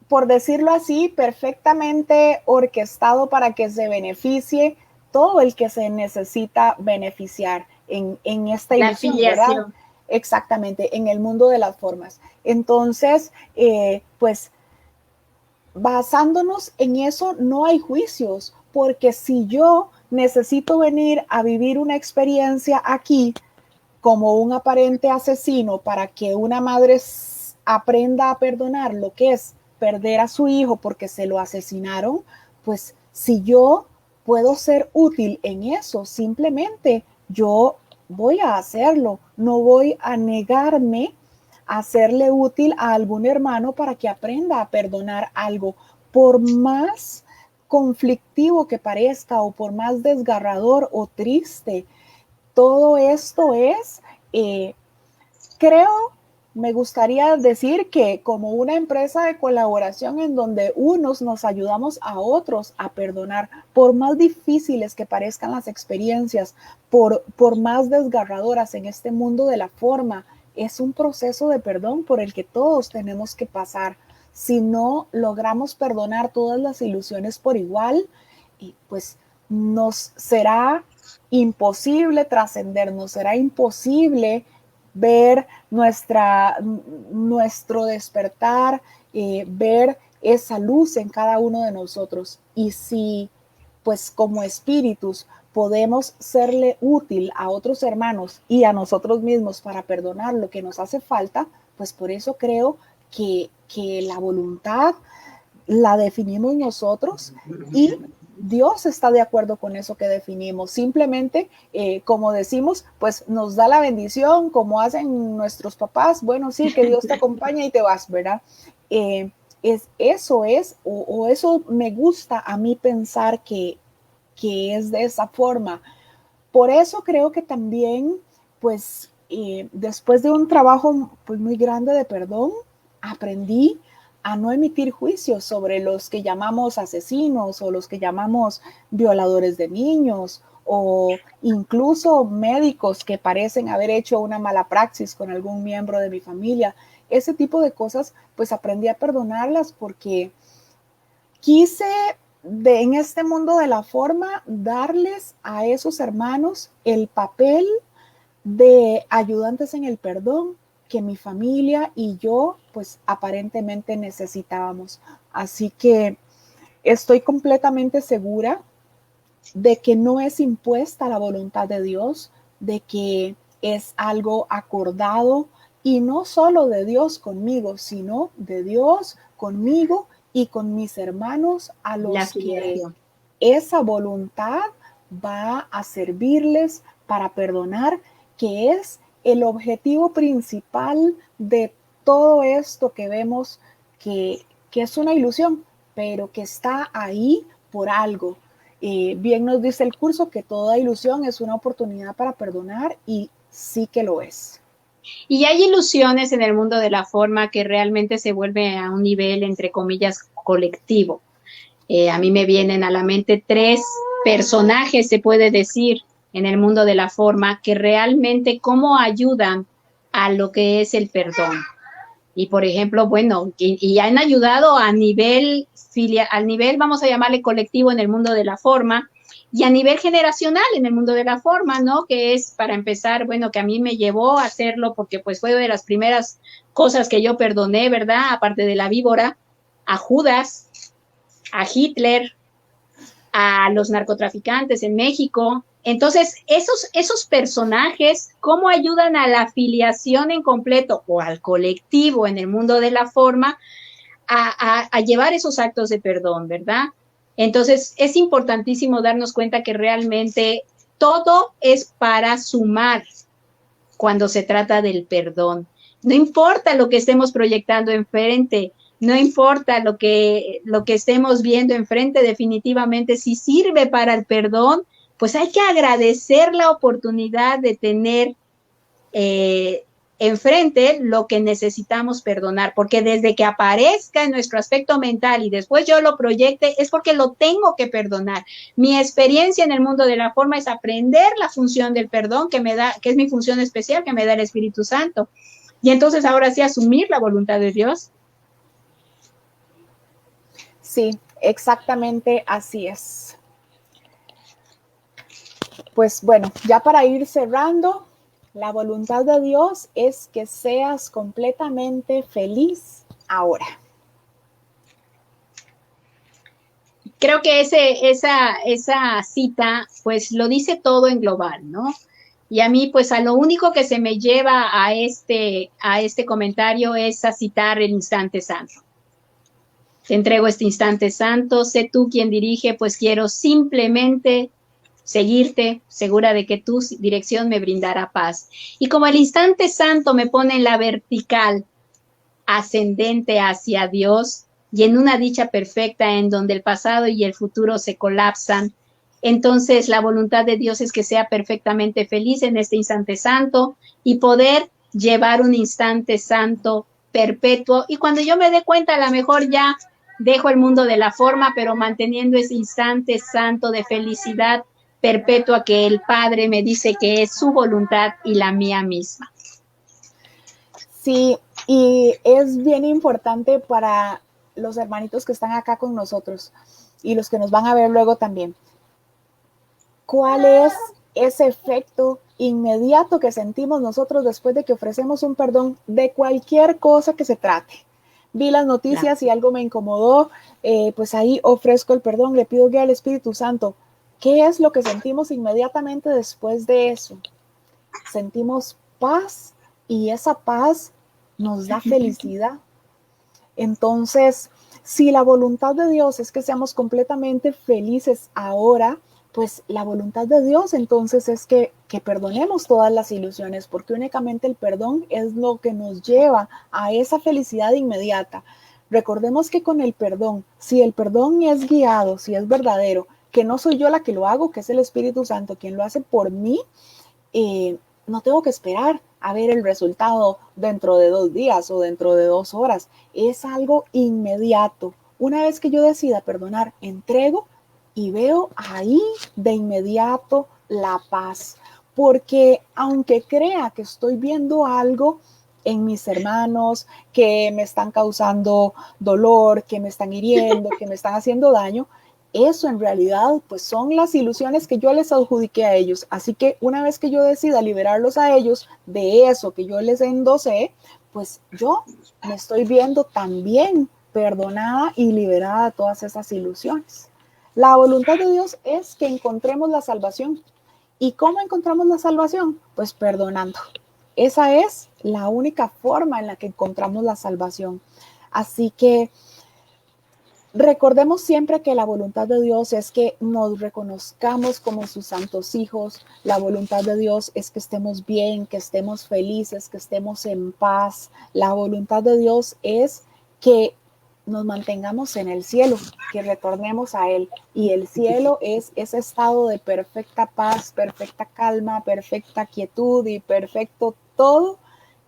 por decirlo así, perfectamente orquestado para que se beneficie todo el que se necesita beneficiar en esta ilusión, ¿verdad? Exactamente, en el mundo de las formas. Entonces, pues basándonos en eso, no hay juicios, porque si yo necesito venir a vivir una experiencia aquí como un aparente asesino para que una madre aprenda a perdonar lo que es perder a su hijo porque se lo asesinaron, pues si yo puedo ser útil en eso, simplemente yo voy a hacerlo, no voy a negarme a serle útil a algún hermano para que aprenda a perdonar algo, por más conflictivo que parezca o por más desgarrador o triste. Todo esto es, creo, me gustaría decir que como una empresa de colaboración en donde unos nos ayudamos a otros a perdonar, por más difíciles que parezcan las experiencias, por más desgarradoras en este mundo de la forma, es un proceso de perdón por el que todos tenemos que pasar. Si no logramos perdonar todas las ilusiones por igual, pues nos será imposible trascender, nos será imposible ver nuestro despertar, ver esa luz en cada uno de nosotros. Y si pues como espíritus podemos serle útil a otros hermanos y a nosotros mismos para perdonar lo que nos hace falta, pues por eso creo que la voluntad la definimos nosotros y Dios está de acuerdo con eso que definimos. Simplemente, como decimos, pues nos da la bendición, como hacen nuestros papás. Bueno, sí, que Dios te acompaña y te vas, ¿verdad? Eso me gusta a mí pensar que es de esa forma. Por eso creo que también, pues, después de un trabajo pues, muy grande de perdón, aprendí a no emitir juicios sobre los que llamamos asesinos o los que llamamos violadores de niños o incluso médicos que parecen haber hecho una mala praxis con algún miembro de mi familia. Ese tipo de cosas, pues aprendí a perdonarlas porque quise en este mundo de la forma darles a esos hermanos el papel de ayudantes en el perdón que mi familia y yo pues aparentemente necesitábamos. Así que estoy completamente segura de que no es impuesta la voluntad de Dios, de que es algo acordado y no solo de Dios conmigo, sino de Dios conmigo y con mis hermanos a los que esa voluntad va a servirles para perdonar, que es el objetivo principal de todo esto que vemos que es una ilusión, pero que está ahí por algo. Bien nos dice el curso que toda ilusión es una oportunidad para perdonar y sí que lo es. Y hay ilusiones en el mundo de la forma que realmente se vuelve a un nivel, entre comillas, colectivo. A mí me vienen a la mente 3 personajes, se puede decir, en el mundo de la forma, que realmente cómo ayudan a lo que es el perdón. Y por ejemplo, bueno, y han ayudado a nivel al nivel, vamos a llamarle colectivo en el mundo de la forma, y a nivel generacional en el mundo de la forma, ¿no? Que es, para empezar, bueno, que a mí me llevó a hacerlo porque pues fue de las primeras cosas que yo perdoné, ¿verdad? Aparte de la víbora, a Judas, a Hitler, a los narcotraficantes en México. Entonces, esos personajes, ¿cómo ayudan a la afiliación en completo o al colectivo en el mundo de la forma a llevar esos actos de perdón, ¿verdad? Entonces, es importantísimo darnos cuenta que realmente todo es para sumar cuando se trata del perdón. No importa lo que estemos proyectando enfrente, no importa lo que estemos viendo enfrente, definitivamente si sirve para el perdón, pues hay que agradecer la oportunidad de tener enfrente lo que necesitamos perdonar, porque desde que aparezca en nuestro aspecto mental y después yo lo proyecte, es porque lo tengo que perdonar. Mi experiencia en el mundo de la forma es aprender la función del perdón que me da, que es mi función especial, que me da el Espíritu Santo. Y entonces ahora sí asumir la voluntad de Dios. Sí, exactamente así es. Pues bueno, ya para ir cerrando, la voluntad de Dios es que seas completamente feliz ahora. Creo que esa cita, pues lo dice todo en global, ¿no? Y a mí, pues a lo único que se me lleva a este comentario es a citar el instante santo. Te entrego este instante santo, sé tú quien dirige, pues quiero simplemente seguirte, segura de que tu dirección me brindará paz. Y como el instante santo me pone en la vertical, ascendente hacia Dios y en una dicha perfecta en donde el pasado y el futuro se colapsan, entonces la voluntad de Dios es que sea perfectamente feliz en este instante santo y poder llevar un instante santo perpetuo. Y cuando yo me dé cuenta, a lo mejor ya dejo el mundo de la forma, pero manteniendo ese instante santo de felicidad perpetua que el Padre me dice que es su voluntad y la mía misma. Sí, y es bien importante para los hermanitos que están acá con nosotros y los que nos van a ver luego también. ¿Cuál es ese efecto inmediato que sentimos nosotros después de que ofrecemos un perdón de cualquier cosa que se trate? vi las noticias Claro. y algo me incomodó, pues ahí ofrezco el perdón, le pido guía al Espíritu Santo. ¿Qué es lo que sentimos inmediatamente después de eso? Sentimos paz y esa paz nos da felicidad. Entonces, si la voluntad de Dios es que seamos completamente felices ahora, pues la voluntad de Dios entonces es que perdonemos todas las ilusiones, porque únicamente el perdón es lo que nos lleva a esa felicidad inmediata. Recordemos que con el perdón, si el perdón es guiado, si es verdadero, que no soy yo la que lo hago, que es el Espíritu Santo quien lo hace por mí, no tengo que esperar a ver el resultado dentro de 2 días o dentro de 2 horas. Es algo inmediato. Una vez que yo decida perdonar, entrego y veo ahí de inmediato la paz. Porque aunque crea que estoy viendo algo en mis hermanos que me están causando dolor, que me están hiriendo, que me están haciendo daño, eso en realidad pues son las ilusiones que yo les adjudiqué a ellos. Así que una vez que yo decida liberarlos a ellos de eso que yo les endosé, pues yo me estoy viendo también perdonada y liberada de todas esas ilusiones. La voluntad de Dios es que encontremos la salvación. ¿Y cómo encontramos la salvación? Pues perdonando. Esa es la única forma en la que encontramos la salvación. Así que recordemos siempre que la voluntad de Dios es que nos reconozcamos como sus santos hijos. La voluntad de Dios es que estemos bien, que estemos felices, que estemos en paz. La voluntad de Dios es que nos mantengamos en el cielo, que retornemos a Él. Y el cielo es ese estado de perfecta paz, perfecta calma, perfecta quietud y perfecto todo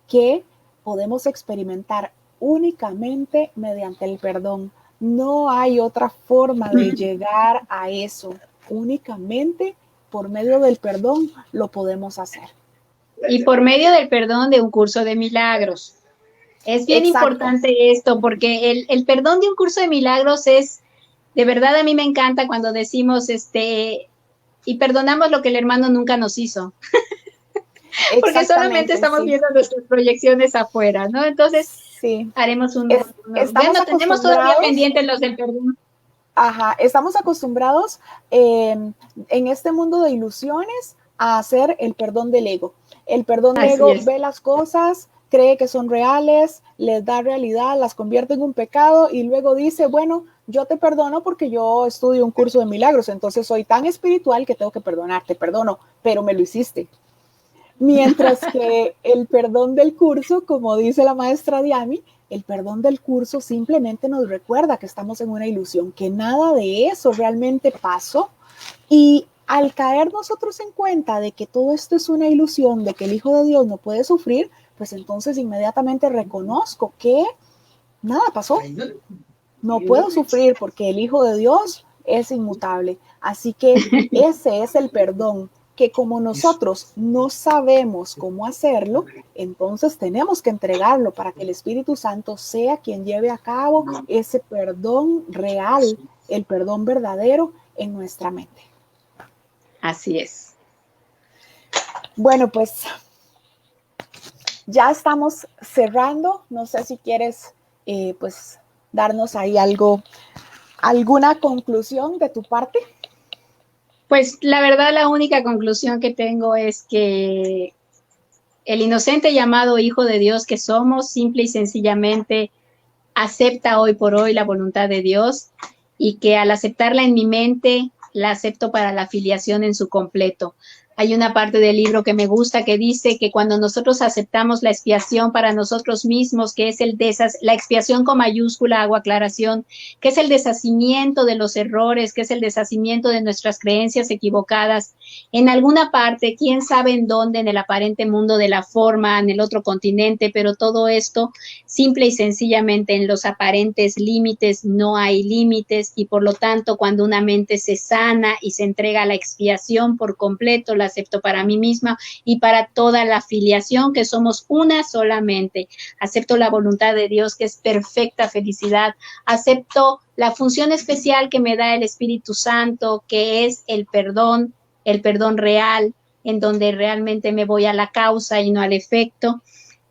que podemos experimentar únicamente mediante el perdón. No hay otra forma de llegar a eso. Únicamente por medio del perdón lo podemos hacer. Y por medio del perdón de un curso de milagros. Es bien Exacto. importante esto, porque el perdón de un curso de milagros es, de verdad a mí me encanta cuando decimos, y perdonamos lo que el hermano nunca nos hizo. Porque solamente estamos viendo nuestras proyecciones afuera, ¿no? Entonces, sí. haremos Estamos tenemos todavía pendientes los del perdón. Ajá, estamos acostumbrados en este mundo de ilusiones a hacer el perdón del ego. El perdón del ego ve las cosas, cree que son reales, les da realidad, las convierte en un pecado y luego dice, bueno, yo te perdono porque yo estudio un curso de milagros, entonces soy tan espiritual que tengo que perdonarte, perdono, pero me lo hiciste. Mientras que el perdón del curso, como dice la maestra Diami, el perdón del curso simplemente nos recuerda que estamos en una ilusión, que nada de eso realmente pasó. Y al caer nosotros en cuenta de que todo esto es una ilusión, de que el Hijo de Dios no puede sufrir, pues entonces inmediatamente reconozco que nada pasó. No puedo sufrir porque el Hijo de Dios es inmutable. Así que ese es el perdón, que como nosotros no sabemos cómo hacerlo, entonces tenemos que entregarlo para que el Espíritu Santo sea quien lleve a cabo ese perdón real, el perdón verdadero en nuestra mente. Así es. Bueno, pues ya estamos cerrando. No sé si quieres pues darnos ahí alguna conclusión de tu parte. Pues la verdad, la única conclusión que tengo es que el inocente llamado Hijo de Dios que somos, simple y sencillamente acepta hoy por hoy la voluntad de Dios y que al aceptarla en mi mente, la acepto para la filiación en su completo. Hay una parte del libro que me gusta que dice que cuando nosotros aceptamos la expiación para nosotros mismos, que es la expiación con mayúscula, hago aclaración, que es el deshacimiento de los errores, que es el deshacimiento de nuestras creencias equivocadas, en alguna parte, quién sabe en dónde, en el aparente mundo de la forma, en el otro continente, pero todo esto simple y sencillamente en los aparentes límites no hay límites y por lo tanto cuando una mente se sana y se entrega a la expiación por completo, la acepto para mí misma y para toda la filiación que somos una solamente. Acepto la voluntad de Dios que es perfecta felicidad. Acepto la función especial que me da el Espíritu Santo, que es el perdón real, en donde realmente me voy a la causa y no al efecto.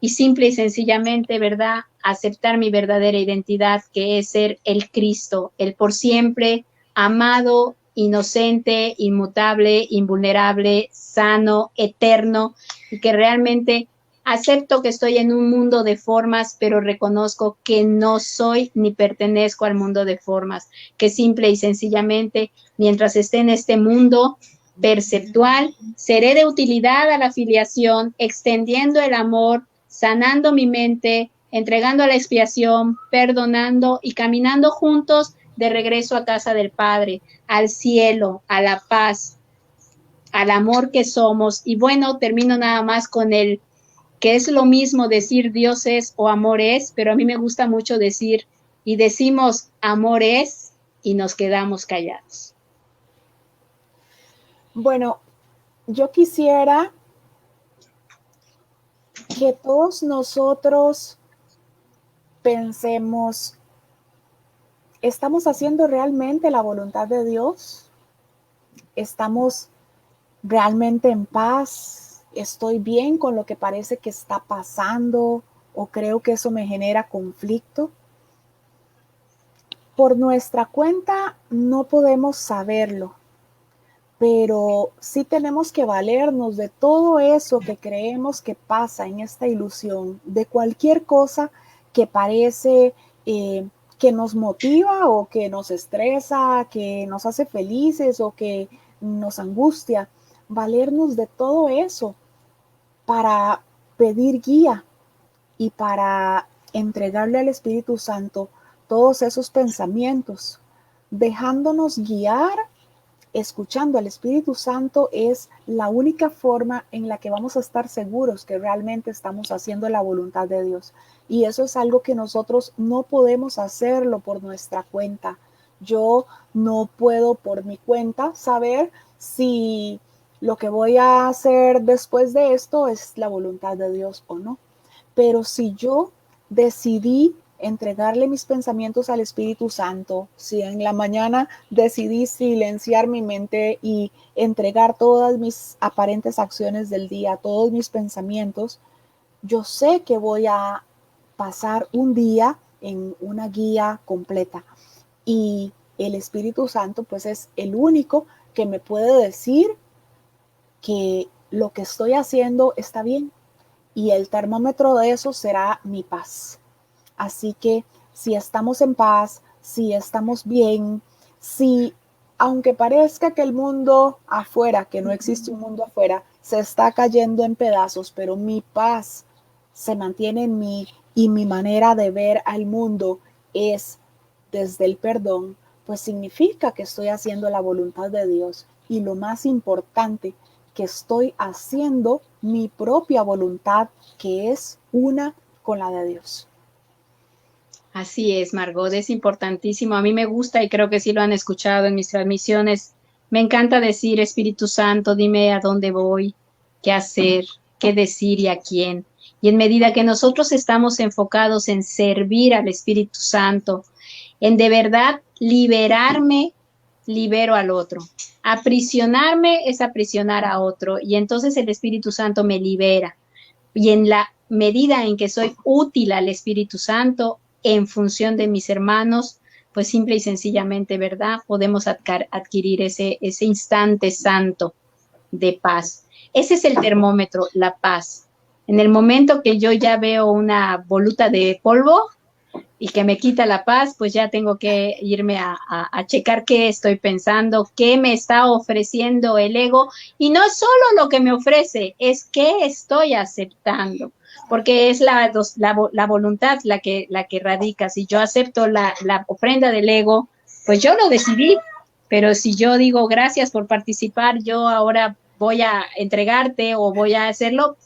Y simple y sencillamente, ¿verdad? aceptar mi verdadera identidad, que es ser el Cristo, el por siempre amado, inocente, inmutable, invulnerable, sano, eterno, y que realmente acepto que estoy en un mundo de formas, pero reconozco que no soy ni pertenezco al mundo de formas, que simple y sencillamente, mientras esté en este mundo perceptual, seré de utilidad a la filiación, extendiendo el amor, sanando mi mente, entregando a la expiación, perdonando y caminando juntos de regreso a casa del Padre, al cielo, a la paz, al amor que somos. Y bueno, termino nada más con el que es lo mismo decir Dios es o amor es, pero a mí me gusta mucho decir y decimos amor es y nos quedamos callados. Bueno, yo quisiera que todos nosotros pensemos, ¿estamos haciendo realmente la voluntad de Dios? ¿Estamos realmente en paz? ¿Estoy bien con lo que parece que está pasando? ¿O creo que eso me genera conflicto? Por nuestra cuenta no podemos saberlo, pero sí tenemos que valernos de todo eso que creemos que pasa en esta ilusión, de cualquier cosa que parece que nos motiva o que nos estresa, que nos hace felices o que nos angustia. Valernos de todo eso para pedir guía y para entregarle al Espíritu Santo todos esos pensamientos, dejándonos guiar. Escuchando al Espíritu Santo es la única forma en la que vamos a estar seguros que realmente estamos haciendo la voluntad de Dios. Y eso es algo que nosotros no podemos hacerlo por nuestra cuenta. Yo no puedo por mi cuenta saber si lo que voy a hacer después de esto es la voluntad de Dios o no. Pero si yo decidí entregarle mis pensamientos al Espíritu Santo, si en la mañana decidí silenciar mi mente y entregar todas mis aparentes acciones del día, todos mis pensamientos, yo sé que voy a pasar un día en una guía completa. Y el Espíritu Santo pues es el único que me puede decir que lo que estoy haciendo está bien. Y el termómetro de eso será mi paz. Así que si estamos en paz, si estamos bien, si aunque parezca que el mundo afuera, que no existe un mundo afuera, se está cayendo en pedazos, pero mi paz se mantiene en mí y mi manera de ver al mundo es desde el perdón, pues significa que estoy haciendo la voluntad de Dios. Y lo más importante, que estoy haciendo mi propia voluntad, que es una con la de Dios. Así es, Margot, es importantísimo. A mí me gusta y creo que sí lo han escuchado en mis transmisiones. Me encanta decir, Espíritu Santo, dime a dónde voy, qué hacer, qué decir y a quién. Y en medida que nosotros estamos enfocados en servir al Espíritu Santo, en de verdad liberarme, libero al otro. Aprisionarme es aprisionar a otro y entonces el Espíritu Santo me libera. Y en la medida en que soy útil al Espíritu Santo, en función de mis hermanos, pues simple y sencillamente, ¿verdad? Podemos adquirir ese instante santo de paz. Ese es el termómetro, la paz. En el momento que yo ya veo una voluta de polvo y que me quita la paz, pues ya tengo que irme a checar qué estoy pensando, qué me está ofreciendo el ego. Y no es solo lo que me ofrece, es qué estoy aceptando. Porque es la voluntad la que radica. Si yo acepto la ofrenda del ego, pues yo lo decidí. Pero si yo digo gracias por participar, yo ahora voy a entregarte o voy a hacerlo.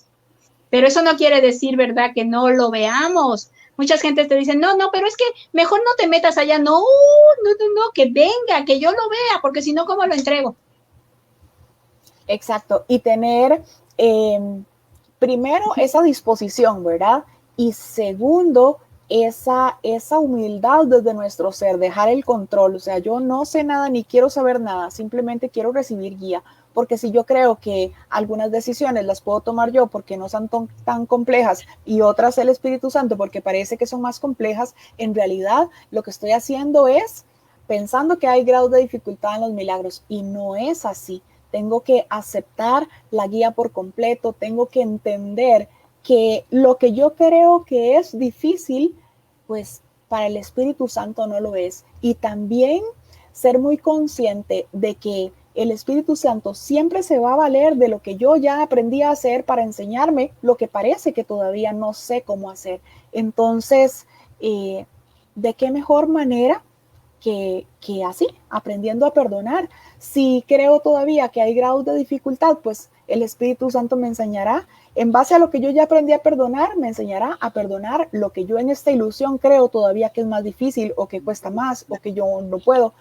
Pero eso no quiere decir, ¿verdad?, que no lo veamos. Muchas gentes te dicen, no, pero es que mejor no te metas allá. No, que venga, que yo lo vea, porque si no, ¿cómo lo entrego? Exacto. Y tener primero esa disposición, ¿verdad? Y segundo, esa humildad desde nuestro ser, dejar el control. O sea, yo no sé nada ni quiero saber nada, simplemente quiero recibir guía. Porque si yo creo que algunas decisiones las puedo tomar yo porque no son tan complejas y otras el Espíritu Santo porque parece que son más complejas, en realidad lo que estoy haciendo es pensando que hay grados de dificultad en los milagros y no es así. Tengo que aceptar la guía por completo, tengo que entender que lo que yo creo que es difícil, pues para el Espíritu Santo no lo es. Y también ser muy consciente de que el Espíritu Santo siempre se va a valer de lo que yo ya aprendí a hacer para enseñarme lo que parece que todavía no sé cómo hacer. Entonces, ¿de qué mejor manera que así, aprendiendo a perdonar? Si creo todavía que hay grados de dificultad, pues el Espíritu Santo me enseñará, en base a lo que yo ya aprendí a perdonar, me enseñará a perdonar lo que yo en esta ilusión creo todavía que es más difícil o que cuesta más o que yo no puedo.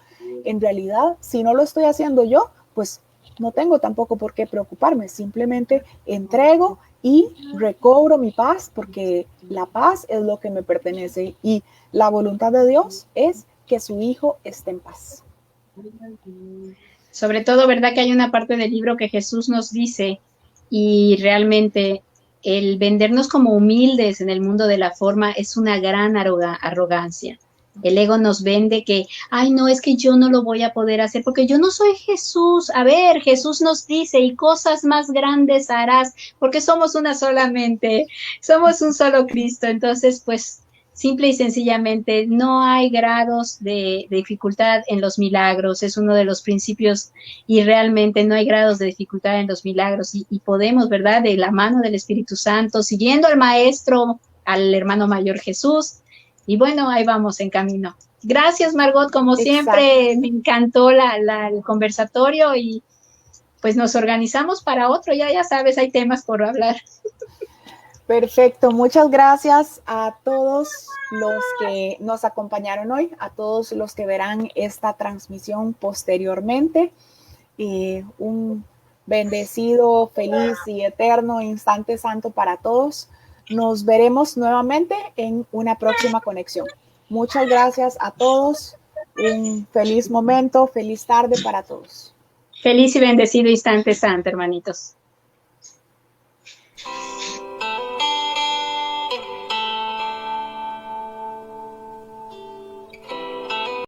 En realidad, si no lo estoy haciendo yo, pues no tengo tampoco por qué preocuparme, simplemente entrego y recobro mi paz, porque la paz es lo que me pertenece y la voluntad de Dios es que su hijo esté en paz. Sobre todo, ¿verdad? Que hay una parte del libro que Jesús nos dice, y realmente el vendernos como humildes en el mundo de la forma es una gran arrogancia. El ego nos vende que, ay, no, es que yo no lo voy a poder hacer porque yo no soy Jesús. A ver, Jesús nos dice, y cosas más grandes harás, porque somos una solamente, somos un solo Cristo. Entonces, pues, simple y sencillamente, no hay grados de dificultad en los milagros, es uno de los principios, y realmente no hay grados de dificultad en los milagros, y podemos, ¿verdad?, de la mano del Espíritu Santo, siguiendo al Maestro, al hermano mayor Jesús, y bueno, ahí vamos en camino. Gracias, Margot, como siempre, me encantó el conversatorio, y pues nos organizamos para otro, ya sabes, hay temas por hablar. Perfecto, muchas gracias a todos los que nos acompañaron hoy, a todos los que verán esta transmisión posteriormente. Un bendecido, feliz y eterno instante santo para todos. Nos veremos nuevamente en una próxima conexión. Muchas gracias a todos. Un feliz momento, feliz tarde para todos. Feliz y bendecido instante santo, hermanitos.